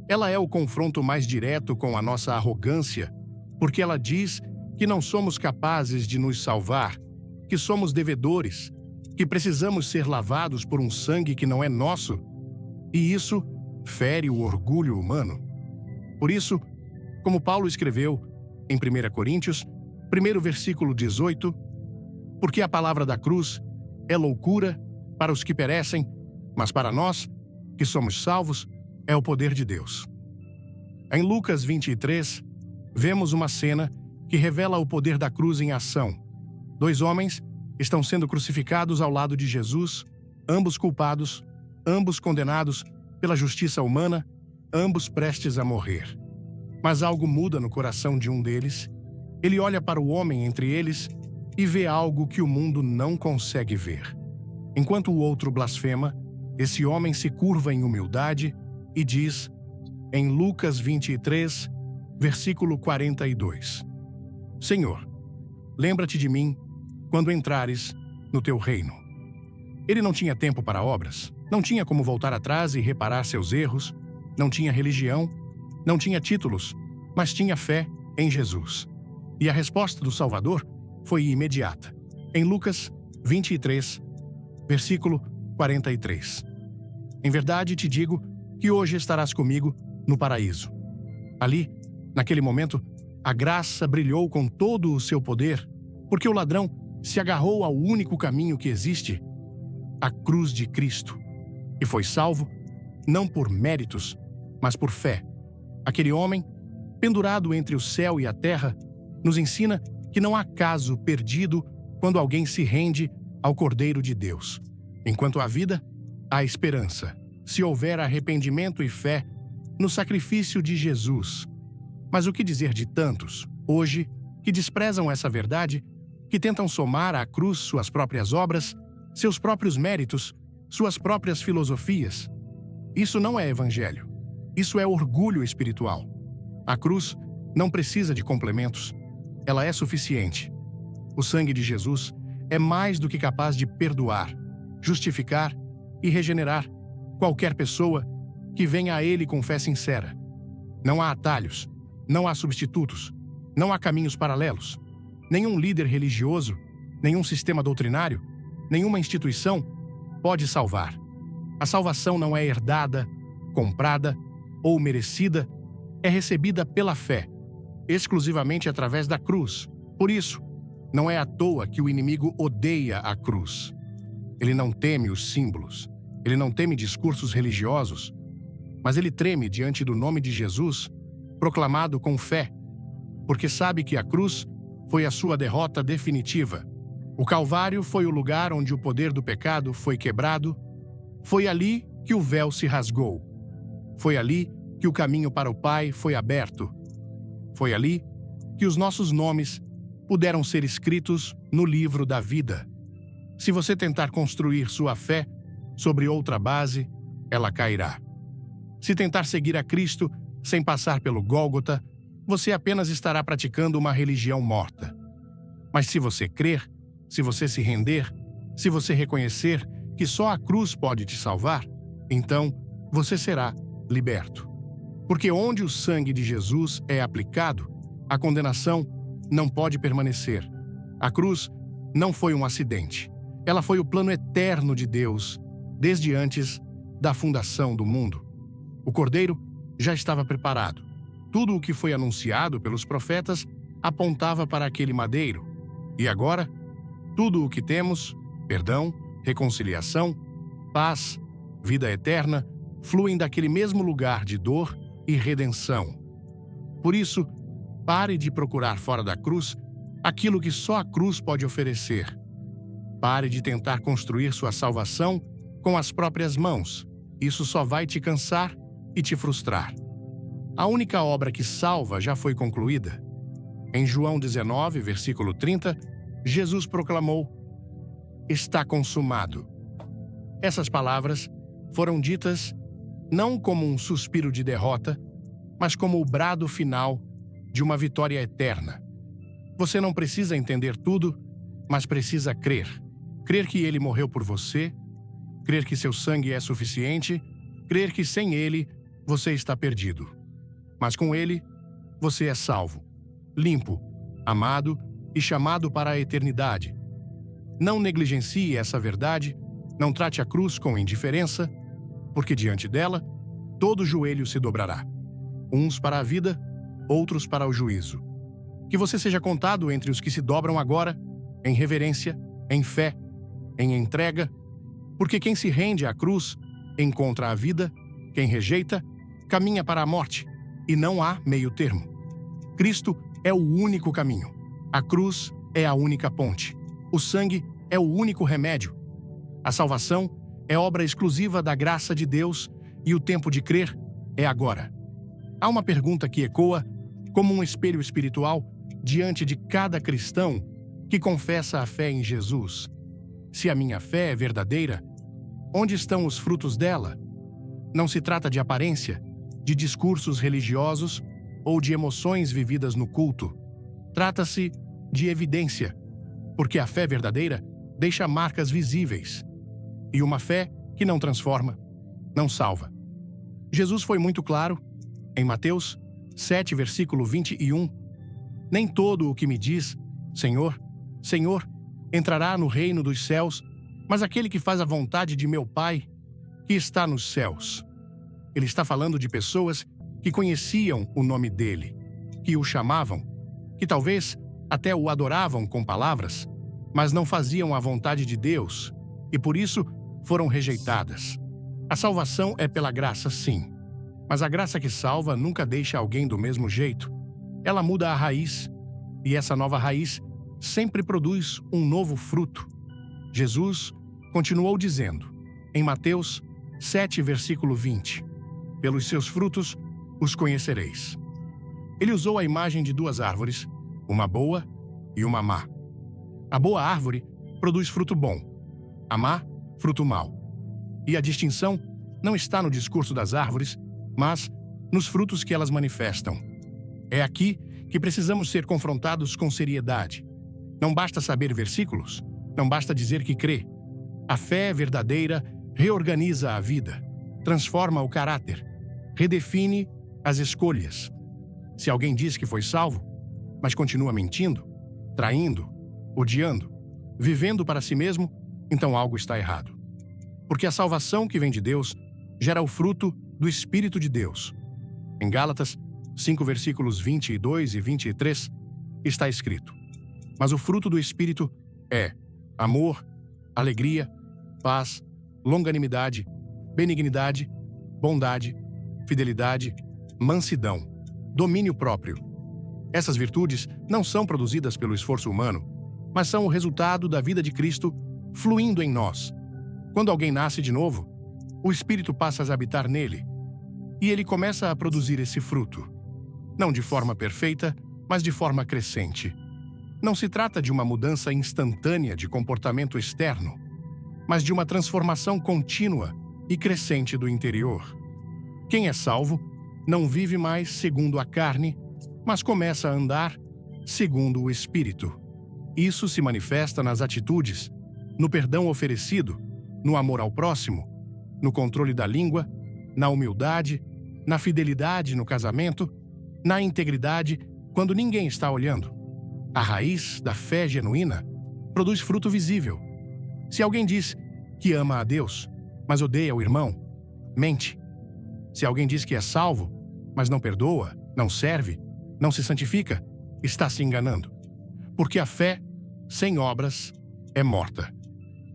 Ela é o confronto mais direto com a nossa arrogância, porque ela diz que não somos capazes de nos salvar, que somos devedores, que precisamos ser lavados por um sangue que não é nosso, e isso fere o orgulho humano. Por isso, como Paulo escreveu em 1 Coríntios, 1 versículo 18, porque a palavra da cruz é loucura para os que perecem, mas para nós, que somos salvos, é o poder de Deus. Em Lucas 23, vemos uma cena que revela o poder da cruz em ação. 2 homens estão sendo crucificados ao lado de Jesus, ambos culpados, ambos condenados pela justiça humana, ambos prestes a morrer. Mas algo muda no coração de um deles. Ele olha para o homem entre eles e vê algo que o mundo não consegue ver. Enquanto o outro blasfema, esse homem se curva em humildade e diz, em Lucas 23, versículo 42, Senhor, lembra-te de mim quando entrares no teu reino. Ele não tinha tempo para obras, não tinha como voltar atrás e reparar seus erros, não tinha religião, não tinha títulos, mas tinha fé em Jesus. E a resposta do Salvador foi imediata. Em Lucas 23, versículo 43. Em verdade te digo que hoje estarás comigo no paraíso. Ali, naquele momento, a graça brilhou com todo o seu poder, porque o ladrão se agarrou ao único caminho que existe, a cruz de Cristo, e foi salvo, não por méritos, mas por fé. Aquele homem, pendurado entre o céu e a terra, nos ensina que não há caso perdido quando alguém se rende ao Cordeiro de Deus. Enquanto há vida, há esperança, se houver arrependimento e fé no sacrifício de Jesus. Mas o que dizer de tantos, hoje, que desprezam essa verdade, que tentam somar à cruz suas próprias obras, seus próprios méritos, suas próprias filosofias? Isso não é evangelho. Isso é orgulho espiritual. A cruz não precisa de complementos. Ela é suficiente. O sangue de Jesus é mais do que capaz de perdoar, justificar e regenerar qualquer pessoa que venha a Ele com fé sincera. Não há atalhos, não há substitutos, não há caminhos paralelos. Nenhum líder religioso, nenhum sistema doutrinário, nenhuma instituição pode salvar. A salvação não é herdada, comprada ou merecida, é recebida pela fé, exclusivamente através da cruz. Por isso, não é à toa que o inimigo odeia a cruz. Ele não teme os símbolos, ele não teme discursos religiosos, mas ele treme diante do nome de Jesus, proclamado com fé, porque sabe que a cruz foi a sua derrota definitiva. O Calvário foi o lugar onde o poder do pecado foi quebrado, foi ali que o véu se rasgou, foi ali que o caminho para o Pai foi aberto, foi ali que os nossos nomes puderam ser escritos no livro da vida. Se você tentar construir sua fé sobre outra base, ela cairá. Se tentar seguir a Cristo sem passar pelo Gólgota, você apenas estará praticando uma religião morta. Mas se você crer, se você se render, se você reconhecer que só a cruz pode te salvar, então você será liberto. Porque onde o sangue de Jesus é aplicado, a condenação não pode permanecer. A cruz não foi um acidente. Ela foi o plano eterno de Deus, desde antes da fundação do mundo. O Cordeiro já estava preparado. Tudo o que foi anunciado pelos profetas apontava para aquele madeiro. E agora, tudo o que temos, perdão, reconciliação, paz, vida eterna, fluem daquele mesmo lugar de dor e redenção. Por isso, pare de procurar fora da cruz aquilo que só a cruz pode oferecer. Pare de tentar construir sua salvação com as próprias mãos. Isso só vai te cansar e te frustrar. A única obra que salva já foi concluída. Em João 19, versículo 30, Jesus proclamou: "Está consumado." Essas palavras foram ditas não como um suspiro de derrota, mas como o brado final de uma vitória eterna. Você não precisa entender tudo, mas precisa crer. Crer que Ele morreu por você, crer que seu sangue é suficiente, crer que sem Ele você está perdido. Mas com Ele, você é salvo, limpo, amado e chamado para a eternidade. Não negligencie essa verdade, não trate a cruz com indiferença, porque diante dela, todo joelho se dobrará, uns para a vida, outros para o juízo. Que você seja contado entre os que se dobram agora, em reverência, em fé, em entrega, porque quem se rende à cruz encontra a vida, quem rejeita, caminha para a morte, e não há meio termo. Cristo é o único caminho. A cruz é a única ponte. O sangue é o único remédio. A salvação é obra exclusiva da graça de Deus e o tempo de crer é agora. Há uma pergunta que ecoa como um espelho espiritual diante de cada cristão que confessa a fé em Jesus. Se a minha fé é verdadeira, onde estão os frutos dela? Não se trata de aparência, de discursos religiosos ou de emoções vividas no culto. Trata-se de evidência, porque a fé verdadeira deixa marcas visíveis. E uma fé que não transforma, não salva. Jesus foi muito claro em Mateus 7, versículo 21. Nem todo o que me diz, Senhor, Senhor, entrará no reino dos céus, mas aquele que faz a vontade de meu Pai, que está nos céus. Ele está falando de pessoas que conheciam o nome dele, que o chamavam, que talvez até o adoravam com palavras, mas não faziam a vontade de Deus, e por isso foram rejeitadas. A salvação é pela graça, sim, mas a graça que salva nunca deixa alguém do mesmo jeito. Ela muda a raiz, e essa nova raiz sempre produz um novo fruto. Jesus continuou dizendo, em Mateus 7, versículo 20, pelos seus frutos os conhecereis. Ele usou a imagem de duas árvores, uma boa e uma má. A boa árvore produz fruto bom, a má, fruto mau. E a distinção não está no discurso das árvores, mas nos frutos que elas manifestam. É aqui que precisamos ser confrontados com seriedade. Não basta saber versículos, não basta dizer que crê. A fé verdadeira reorganiza a vida, transforma o caráter, redefine as escolhas. Se alguém diz que foi salvo, mas continua mentindo, traindo, odiando, vivendo para si mesmo, então algo está errado. Porque a salvação que vem de Deus gera o fruto do Espírito de Deus. Em Gálatas 5, versículos 22 e 23, está escrito: mas o fruto do Espírito é amor, alegria, paz, longanimidade, benignidade, bondade, fidelidade, mansidão, domínio próprio. Essas virtudes não são produzidas pelo esforço humano, mas são o resultado da vida de Cristo fluindo em nós. Quando alguém nasce de novo, o Espírito passa a habitar nele, e ele começa a produzir esse fruto. Não de forma perfeita, mas de forma crescente. Não se trata de uma mudança instantânea de comportamento externo, mas de uma transformação contínua e crescente do interior. Quem é salvo não vive mais segundo a carne, mas começa a andar segundo o Espírito. Isso se manifesta nas atitudes, no perdão oferecido, no amor ao próximo, no controle da língua, na humildade, na fidelidade no casamento, na integridade quando ninguém está olhando. A raiz da fé genuína produz fruto visível. Se alguém diz que ama a Deus, mas odeia o irmão, mente. Se alguém diz que é salvo, mas não perdoa, não serve, não se santifica, está se enganando. Porque a fé, sem obras, é morta.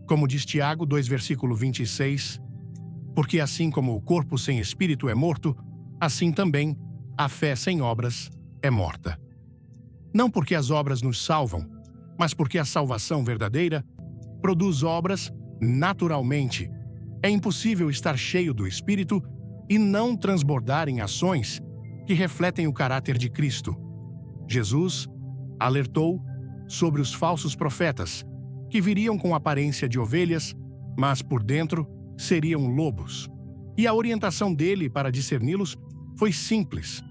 Como diz Tiago 2, versículo 26, porque assim como o corpo sem espírito é morto, assim também a fé sem obras é morta. Não porque as obras nos salvam, mas porque a salvação verdadeira produz obras naturalmente. É impossível estar cheio do Espírito e não transbordar em ações que refletem o caráter de Cristo. Jesus alertou sobre os falsos profetas, que viriam com aparência de ovelhas, mas por dentro seriam lobos. E a orientação dele para discerni-los foi simples.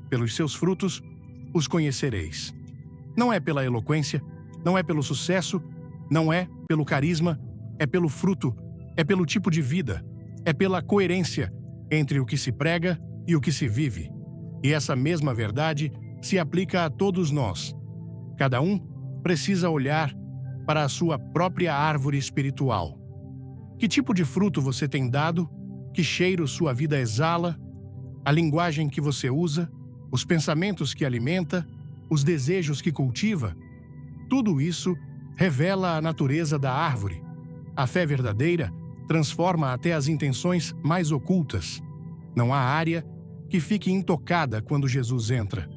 Pelos seus frutos os conhecereis. Não é pela eloquência, não é pelo sucesso, não é pelo carisma, é pelo fruto, é pelo tipo de vida, é pela coerência entre o que se prega e o que se vive. E essa mesma verdade se aplica a todos nós. Cada um precisa olhar para a sua própria árvore espiritual. Que tipo de fruto você tem dado? Que cheiro sua vida exala? A linguagem que você usa? Os pensamentos que alimenta? Os desejos que cultiva? Tudo isso revela a natureza da árvore. A fé verdadeira transforma até as intenções mais ocultas. Não há área que fique intocada quando Jesus entra.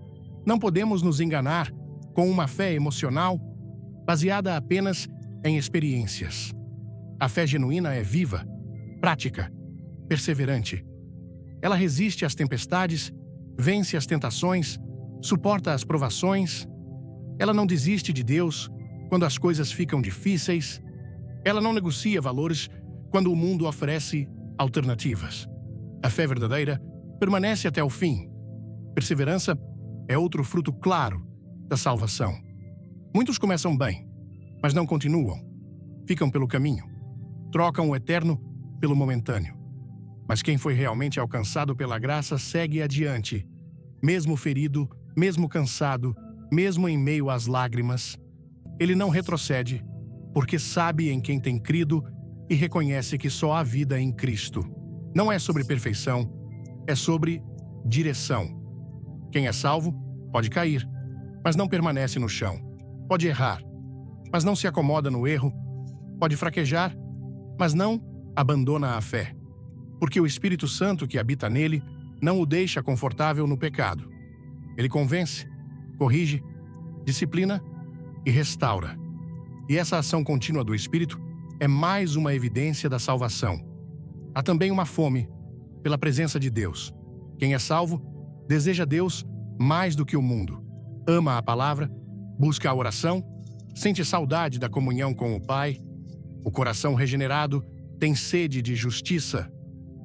Não podemos nos enganar com uma fé emocional baseada apenas em experiências. A fé genuína é viva, prática, perseverante. Ela resiste às tempestades, vence as tentações, suporta as provações. Ela não desiste de Deus quando as coisas ficam difíceis. Ela não negocia valores quando o mundo oferece alternativas. A fé verdadeira permanece até o fim. Perseverança é outro fruto claro da salvação. Muitos começam bem, mas não continuam. Ficam pelo caminho. Trocam o eterno pelo momentâneo. Mas quem foi realmente alcançado pela graça segue adiante, mesmo ferido, mesmo cansado, mesmo em meio às lágrimas. Ele não retrocede, porque sabe em quem tem crido e reconhece que só há vida em Cristo. Não é sobre perfeição, é sobre direção. Quem é salvo pode cair, mas não permanece no chão. Pode errar, mas não se acomoda no erro. Pode fraquejar, mas não abandona a fé. Porque o Espírito Santo que habita nele não o deixa confortável no pecado. Ele convence, corrige, disciplina e restaura. E essa ação contínua do Espírito é mais uma evidência da salvação. Há também uma fome pela presença de Deus. Quem é salvo deseja Deus mais do que o mundo. Ama a palavra, busca a oração, sente saudade da comunhão com o Pai. O coração regenerado tem sede de justiça,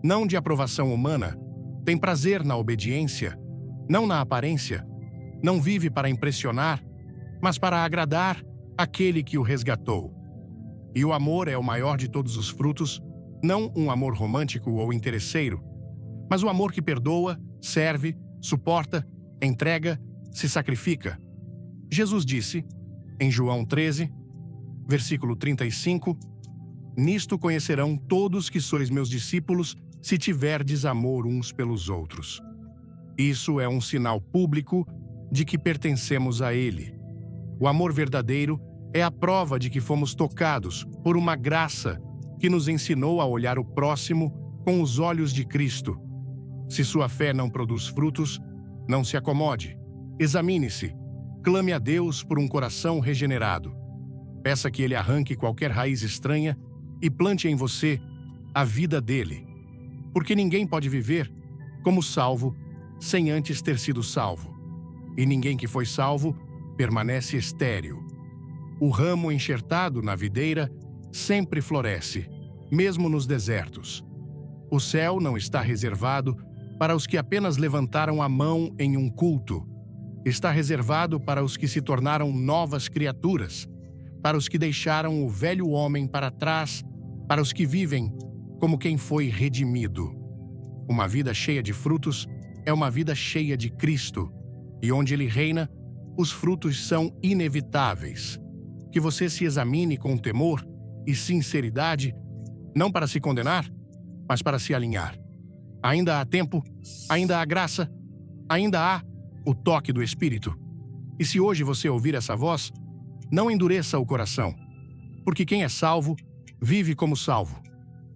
não de aprovação humana. Tem prazer na obediência, não na aparência. Não vive para impressionar, mas para agradar aquele que o resgatou. E o amor é o maior de todos os frutos, não um amor romântico ou interesseiro, mas o amor que perdoa, serve, suporta, entrega, se sacrifica. Jesus disse, em João 13, versículo 35, "Nisto conhecerão todos que sois meus discípulos, se tiverdes amor uns pelos outros." Isso é um sinal público de que pertencemos a Ele. O amor verdadeiro é a prova de que fomos tocados por uma graça que nos ensinou a olhar o próximo com os olhos de Cristo. Se sua fé não produz frutos, não se acomode. Examine-se. Clame a Deus por um coração regenerado. Peça que Ele arranque qualquer raiz estranha e plante em você a vida dele. Porque ninguém pode viver como salvo sem antes ter sido salvo. E ninguém que foi salvo permanece estéril. O ramo enxertado na videira sempre floresce, mesmo nos desertos. O céu não está reservado para os que apenas levantaram a mão em um culto. Está reservado para os que se tornaram novas criaturas, para os que deixaram o velho homem para trás, para os que vivem como quem foi redimido. Uma vida cheia de frutos é uma vida cheia de Cristo, e onde Ele reina, os frutos são inevitáveis. Que você se examine com temor e sinceridade, não para se condenar, mas para se alinhar. Ainda há tempo, ainda há graça, ainda há o toque do Espírito. E se hoje você ouvir essa voz, não endureça o coração, porque quem é salvo, vive como salvo.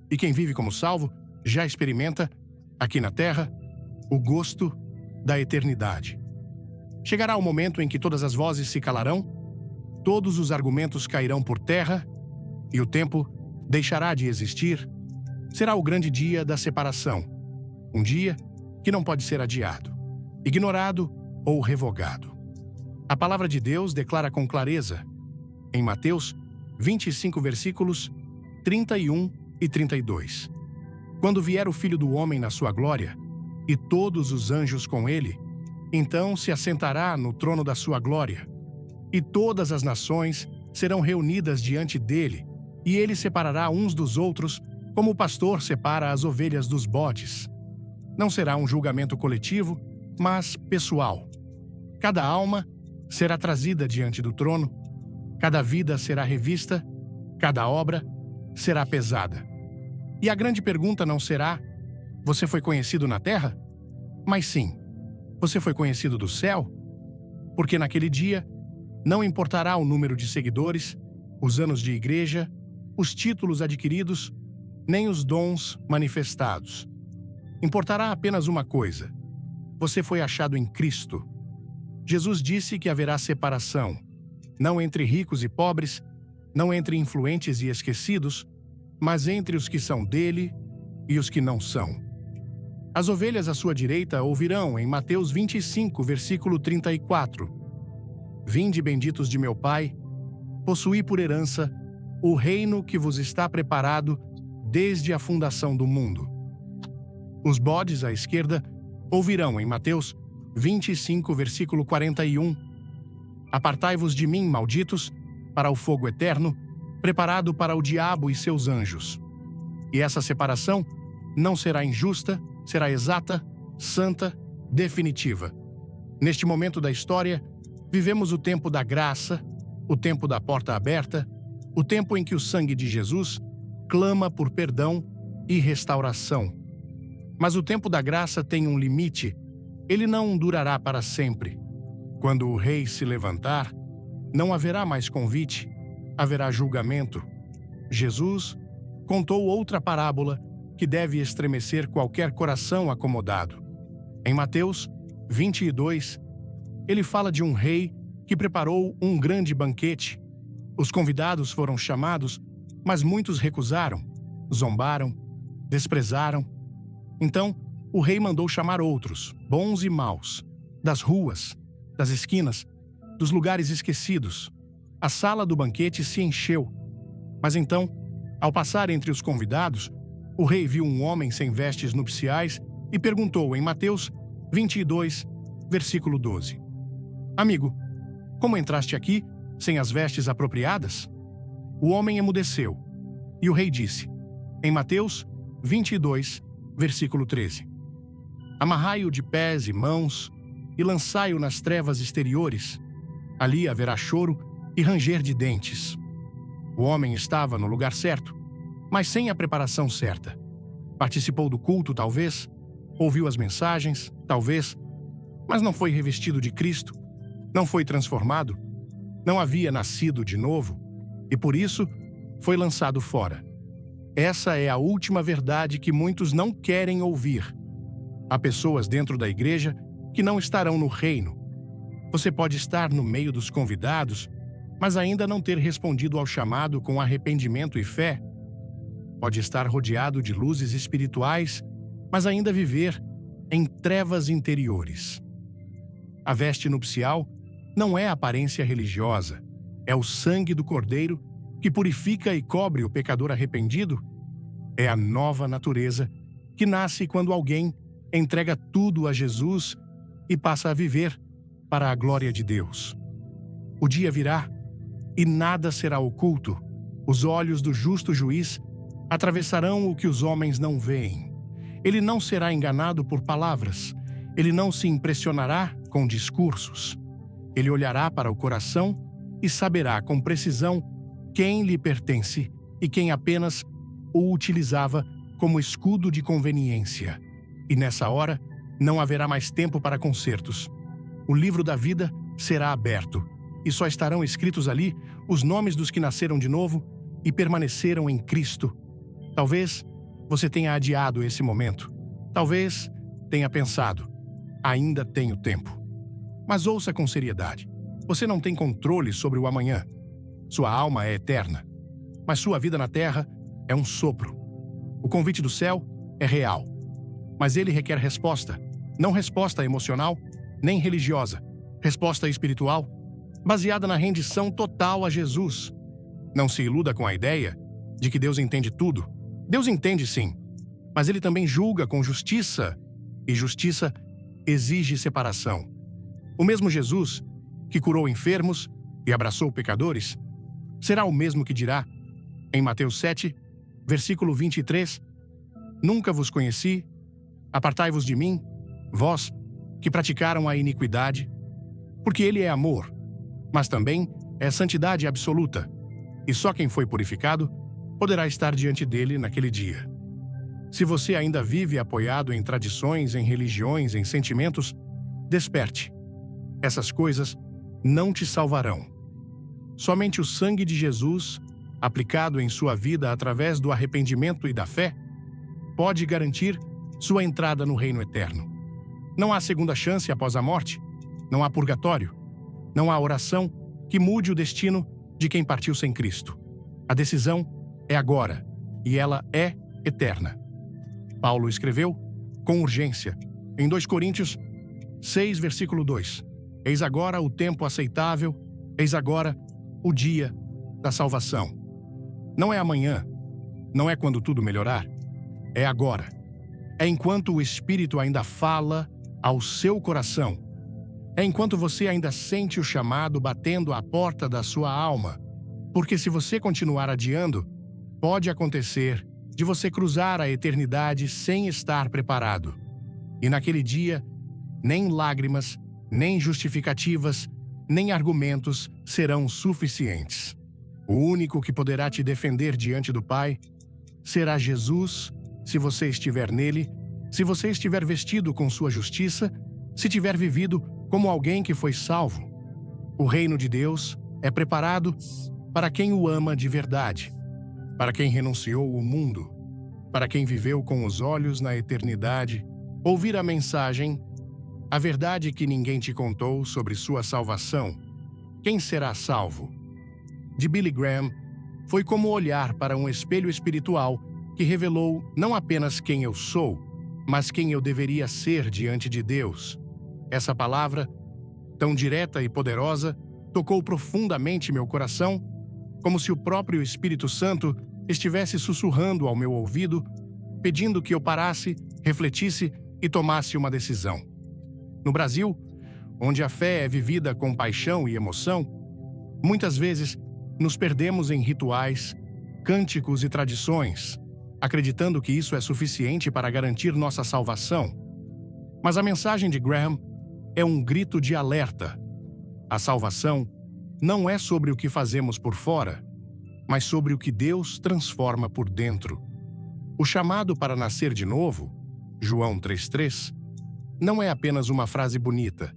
E quem vive como salvo, já experimenta, aqui na terra, o gosto da eternidade. Chegará o momento em que todas as vozes se calarão, todos os argumentos cairão por terra, e o tempo deixará de existir. Será o grande dia da separação, um dia que não pode ser adiado, ignorado ou revogado. A palavra de Deus declara com clareza, em Mateus 25, versículos 31 e 32. Quando vier o Filho do Homem na sua glória, e todos os anjos com ele, então se assentará no trono da sua glória, e todas as nações serão reunidas diante dele, e ele separará uns dos outros, como o pastor separa as ovelhas dos bodes. Não será um julgamento coletivo, mas pessoal. Cada alma será trazida diante do trono, Cada vida será revista, cada obra será pesada. E a grande pergunta não será: você foi conhecido na terra? Mas sim, você foi conhecido do céu? Porque naquele dia não importará o número de seguidores, os anos de igreja, os títulos adquiridos, nem os dons manifestados. Importará apenas uma coisa: você foi achado em Cristo. Jesus disse que haverá separação, não entre ricos e pobres, não entre influentes e esquecidos, mas entre os que são dele e os que não são. As ovelhas à sua direita ouvirão em Mateus 25, versículo 34. Vinde, benditos de meu Pai, possuí por herança o reino que vos está preparado desde a fundação do mundo. Os bodes à esquerda ouvirão em Mateus 25, versículo 41. Apartai-vos de mim, malditos, para o fogo eterno, preparado para o diabo e seus anjos. E essa separação não será injusta, será exata, santa, definitiva. Neste momento da história, vivemos o tempo da graça, o tempo da porta aberta, o tempo em que o sangue de Jesus clama por perdão e restauração. Mas o tempo da graça tem um limite, ele não durará para sempre. Quando o rei se levantar, não haverá mais convite, haverá julgamento. Jesus contou outra parábola que deve estremecer qualquer coração acomodado. Em Mateus 22, ele fala de um rei que preparou um grande banquete. Os convidados foram chamados, mas muitos recusaram, zombaram, desprezaram. Então, o rei mandou chamar outros, bons e maus, das ruas, das esquinas, dos lugares esquecidos. A sala do banquete se encheu. Mas então, ao passar entre os convidados, o rei viu um homem sem vestes nupciais e perguntou em Mateus 22, versículo 12. Amigo, como entraste aqui sem as vestes apropriadas? O homem emudeceu. E o rei disse, em Mateus 22, versículo 13. Amarrai-o de pés e mãos e lançai-o nas trevas exteriores. Ali haverá choro e ranger de dentes. O homem estava no lugar certo, mas sem a preparação certa. Participou do culto, talvez, ouviu as mensagens, talvez, mas não foi revestido de Cristo, não foi transformado, não havia nascido de novo e, por isso, foi lançado fora. Essa é a última verdade que muitos não querem ouvir. Há pessoas dentro da igreja que não estarão no reino. Você pode estar no meio dos convidados, mas ainda não ter respondido ao chamado com arrependimento e fé. Pode estar rodeado de luzes espirituais, mas ainda viver em trevas interiores. A veste nupcial não é a aparência religiosa, é o sangue do Cordeiro que purifica e cobre o pecador arrependido. É a nova natureza que nasce quando alguém entrega tudo a Jesus e passa a viver para a glória de Deus. O dia virá e nada será oculto. Os olhos do justo juiz atravessarão o que os homens não veem. Ele não será enganado por palavras. Ele não se impressionará com discursos. Ele olhará para o coração e saberá com precisão quem lhe pertence e quem apenas o utilizava como escudo de conveniência. E nessa hora, não haverá mais tempo para consertos. O livro da vida será aberto, e só estarão escritos ali os nomes dos que nasceram de novo e permaneceram em Cristo. Talvez você tenha adiado esse momento. Talvez tenha pensado, ainda tenho tempo. Mas ouça com seriedade. Você não tem controle sobre o amanhã. Sua alma é eterna, mas sua vida na terra é um sopro. O convite do céu é real, mas ele requer resposta, não resposta emocional, nem religiosa, resposta espiritual, baseada na rendição total a Jesus. Não se iluda com a ideia de que Deus entende tudo. Deus entende sim, mas ele também julga com justiça, e justiça exige separação. O mesmo Jesus que curou enfermos e abraçou pecadores, será o mesmo que dirá, em Mateus 7, versículo 23, Nunca vos conheci, apartai-vos de mim, vós que praticaram a iniquidade, porque ele é amor, mas também é santidade absoluta, e só quem foi purificado poderá estar diante dele naquele dia. Se você ainda vive apoiado em tradições, em religiões, em sentimentos, desperte. Essas coisas não te salvarão. Somente o sangue de Jesus, aplicado em sua vida através do arrependimento e da fé, pode garantir sua entrada no reino eterno. Não há segunda chance após a morte, não há purgatório, não há oração que mude o destino de quem partiu sem Cristo. A decisão é agora, e ela é eterna. Paulo escreveu com urgência, em 2 Coríntios 6, versículo 2. Eis agora o tempo aceitável, eis agora o dia da salvação. Não é amanhã, não é quando tudo melhorar, é agora. É enquanto o Espírito ainda fala ao seu coração. É enquanto você ainda sente o chamado batendo à porta da sua alma. Porque se você continuar adiando, pode acontecer de você cruzar a eternidade sem estar preparado. E naquele dia, nem lágrimas, nem justificativas, nem argumentos serão suficientes. O único que poderá te defender diante do Pai será Jesus, se você estiver nele, se você estiver vestido com sua justiça, se tiver vivido como alguém que foi salvo. O reino de Deus é preparado para quem o ama de verdade, para quem renunciou o mundo, para quem viveu com os olhos na eternidade, ouvir a mensagem, a verdade que ninguém te contou sobre sua salvação. Quem será salvo? De Billy Graham, foi como olhar para um espelho espiritual que revelou não apenas quem eu sou, mas quem eu deveria ser diante de Deus. Essa palavra, tão direta e poderosa, tocou profundamente meu coração, como se o próprio Espírito Santo estivesse sussurrando ao meu ouvido, pedindo que eu parasse, refletisse e tomasse uma decisão. No Brasil, onde a fé é vivida com paixão e emoção, muitas vezes nos perdemos em rituais, cânticos e tradições, acreditando que isso é suficiente para garantir nossa salvação. Mas a mensagem de Graham é um grito de alerta. A salvação não é sobre o que fazemos por fora, mas sobre o que Deus transforma por dentro. O chamado para nascer de novo, João 3,3, não é apenas uma frase bonita,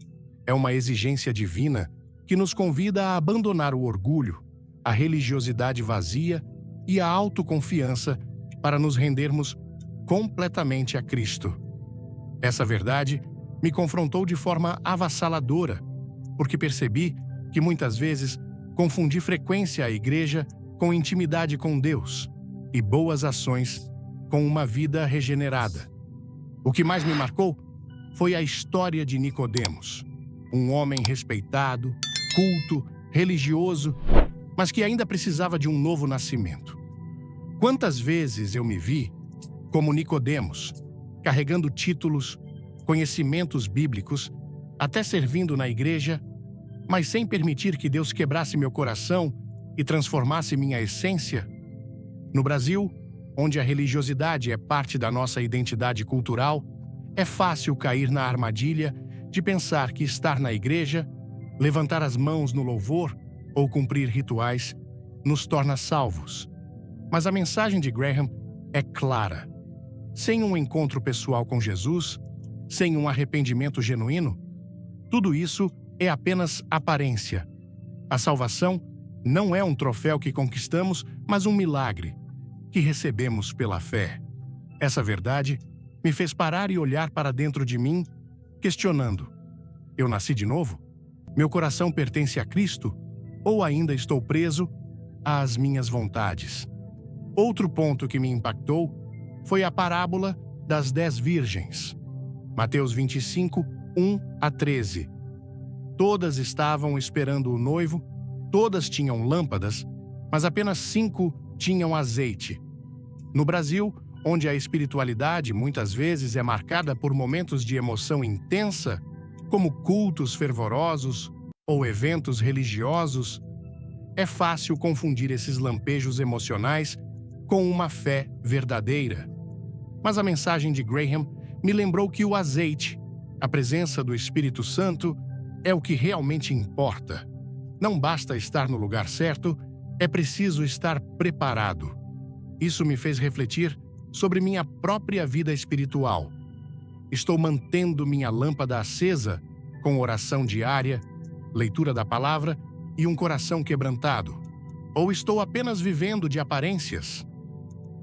é uma exigência divina que nos convida a abandonar o orgulho, a religiosidade vazia e a autoconfiança para nos rendermos completamente a Cristo. Essa verdade me confrontou de forma avassaladora, porque percebi que muitas vezes confundi frequência à igreja com intimidade com Deus e boas ações com uma vida regenerada. O que mais me marcou foi a história de Nicodemos, um homem respeitado, culto, religioso, mas que ainda precisava de um novo nascimento. Quantas vezes eu me vi, como Nicodemos, carregando títulos, conhecimentos bíblicos, até servindo na igreja, mas sem permitir que Deus quebrasse meu coração e transformasse minha essência? No Brasil, onde a religiosidade é parte da nossa identidade cultural, é fácil cair na armadilha de pensar que estar na igreja, levantar as mãos no louvor ou cumprir rituais nos torna salvos. Mas a mensagem de Graham é clara. Sem um encontro pessoal com Jesus, sem um arrependimento genuíno, tudo isso é apenas aparência. A salvação não é um troféu que conquistamos, mas um milagre que recebemos pela fé. Essa verdade me fez parar e olhar para dentro de mim, questionando: eu nasci de novo? Meu coração pertence a Cristo? Ou ainda estou preso às minhas vontades? Outro ponto que me impactou foi a parábola das 10 virgens. Mateus 25, 1 a 13. Todas estavam esperando o noivo, todas tinham lâmpadas, mas apenas 5 tinham azeite. No Brasil, onde a espiritualidade muitas vezes é marcada por momentos de emoção intensa, como cultos fervorosos ou eventos religiosos, é fácil confundir esses lampejos emocionais com uma fé verdadeira. Mas a mensagem de Graham me lembrou que o azeite, a presença do Espírito Santo, é o que realmente importa. não basta estar no lugar certo, é preciso estar preparado. Isso me fez refletir sobre minha própria vida espiritual. Estou mantendo minha lâmpada acesa com oração diária, leitura da palavra e um coração quebrantado? Ou estou apenas vivendo de aparências?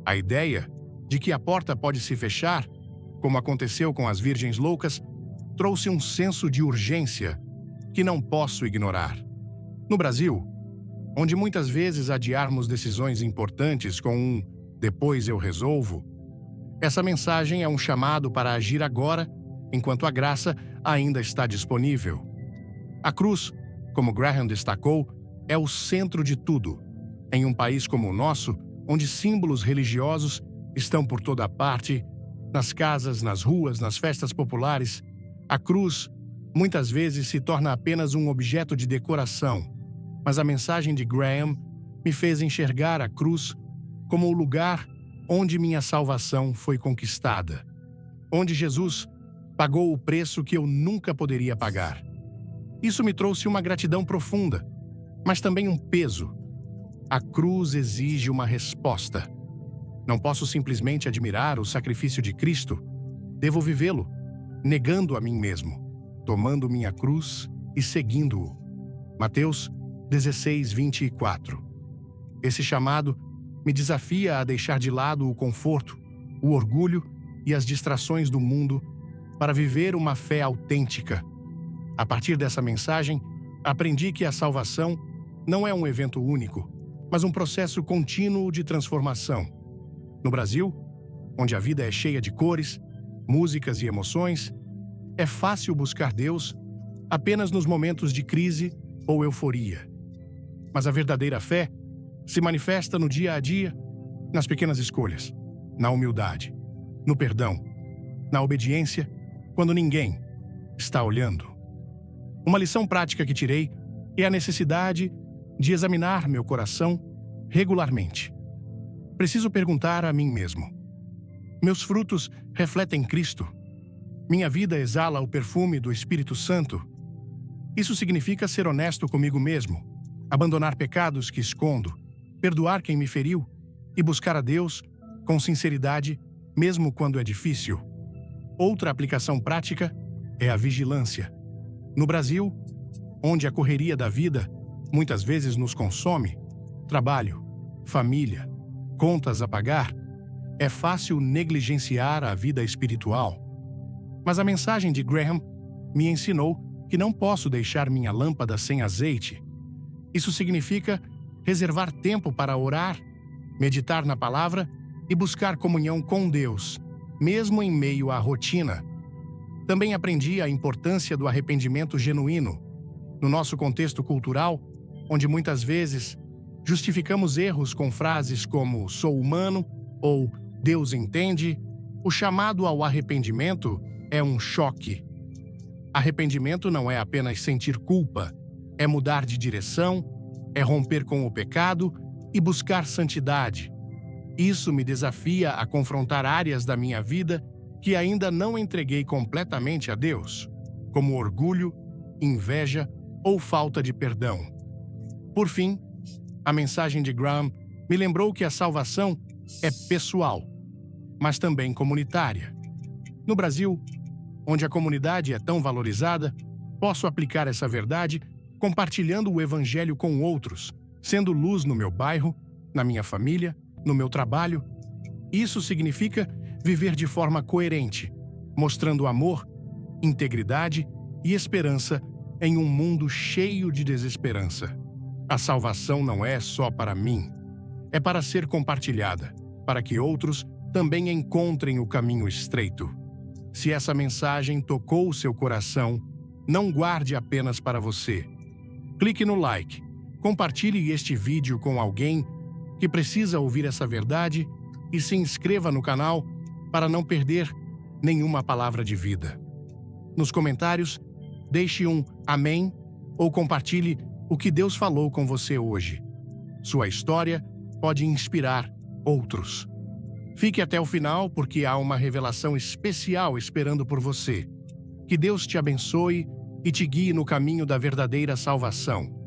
A ideia de que a porta pode se fechar, como aconteceu com as Virgens Loucas, trouxe um senso de urgência que não posso ignorar. No Brasil, onde muitas vezes adiarmos decisões importantes com um "depois eu resolvo", essa mensagem é um chamado para agir agora, enquanto a graça ainda está disponível. A cruz, como Graham destacou, é o centro de tudo. Em um país como o nosso, onde símbolos religiosos estão por toda parte, nas casas, nas ruas, nas festas populares, a cruz muitas vezes se torna apenas um objeto de decoração. Mas a mensagem de Graham me fez enxergar a cruz como o lugar onde minha salvação foi conquistada, onde Jesus pagou o preço que eu nunca poderia pagar. Isso me trouxe uma gratidão profunda, mas também um peso. A cruz exige uma resposta. Não posso simplesmente admirar o sacrifício de Cristo. Devo vivê-lo, negando a mim mesmo, tomando minha cruz e seguindo-o. Mateus 16:24. Esse chamado me desafia a deixar de lado o conforto, o orgulho e as distrações do mundo para viver uma fé autêntica. A partir dessa mensagem, aprendi que a salvação não é um evento único, mas um processo contínuo de transformação. No Brasil, onde a vida é cheia de cores, músicas e emoções, é fácil buscar Deus apenas nos momentos de crise ou euforia. Mas a verdadeira fé se manifesta no dia a dia, nas pequenas escolhas, na humildade, no perdão, na obediência, quando ninguém está olhando. Uma lição prática que tirei é a necessidade de examinar meu coração regularmente. Preciso perguntar a mim mesmo: meus frutos refletem Cristo? Minha vida exala o perfume do Espírito Santo? Isso significa ser honesto comigo mesmo, abandonar pecados que escondo, perdoar quem me feriu e buscar a Deus com sinceridade, mesmo quando é difícil. Outra aplicação prática é a vigilância. No Brasil, onde a correria da vida muitas vezes nos consome, trabalho, família, contas a pagar, é fácil negligenciar a vida espiritual. Mas a mensagem de Graham me ensinou que não posso deixar minha lâmpada sem azeite. Isso significa reservar tempo para orar, meditar na palavra e buscar comunhão com Deus, mesmo em meio à rotina. Também aprendi a importância do arrependimento genuíno. No nosso contexto cultural, onde muitas vezes justificamos erros com frases como "sou humano" ou "Deus entende", o chamado ao arrependimento é um choque. Arrependimento não é apenas sentir culpa, é mudar de direção, é romper com o pecado e buscar santidade. Isso me desafia a confrontar áreas da minha vida que ainda não entreguei completamente a Deus, como orgulho, inveja ou falta de perdão. Por fim, a mensagem de Graham me lembrou que a salvação é pessoal, mas também comunitária. No Brasil, onde a comunidade é tão valorizada, posso aplicar essa verdade compartilhando o Evangelho com outros, sendo luz no meu bairro, na minha família, no meu trabalho. Isso significa viver de forma coerente, mostrando amor, integridade e esperança em um mundo cheio de desesperança. A salvação não é só para mim, é para ser compartilhada, para que outros também encontrem o caminho estreito. Se essa mensagem tocou o seu coração, não guarde apenas para você. Clique no like, compartilhe este vídeo com alguém que precisa ouvir essa verdade e se inscreva no canal para não perder nenhuma palavra de vida. Nos comentários, deixe um amém ou compartilhe o que Deus falou com você hoje. Sua história pode inspirar outros. Fique até o final porque há uma revelação especial esperando por você. Que Deus te abençoe e te guie no caminho da verdadeira salvação.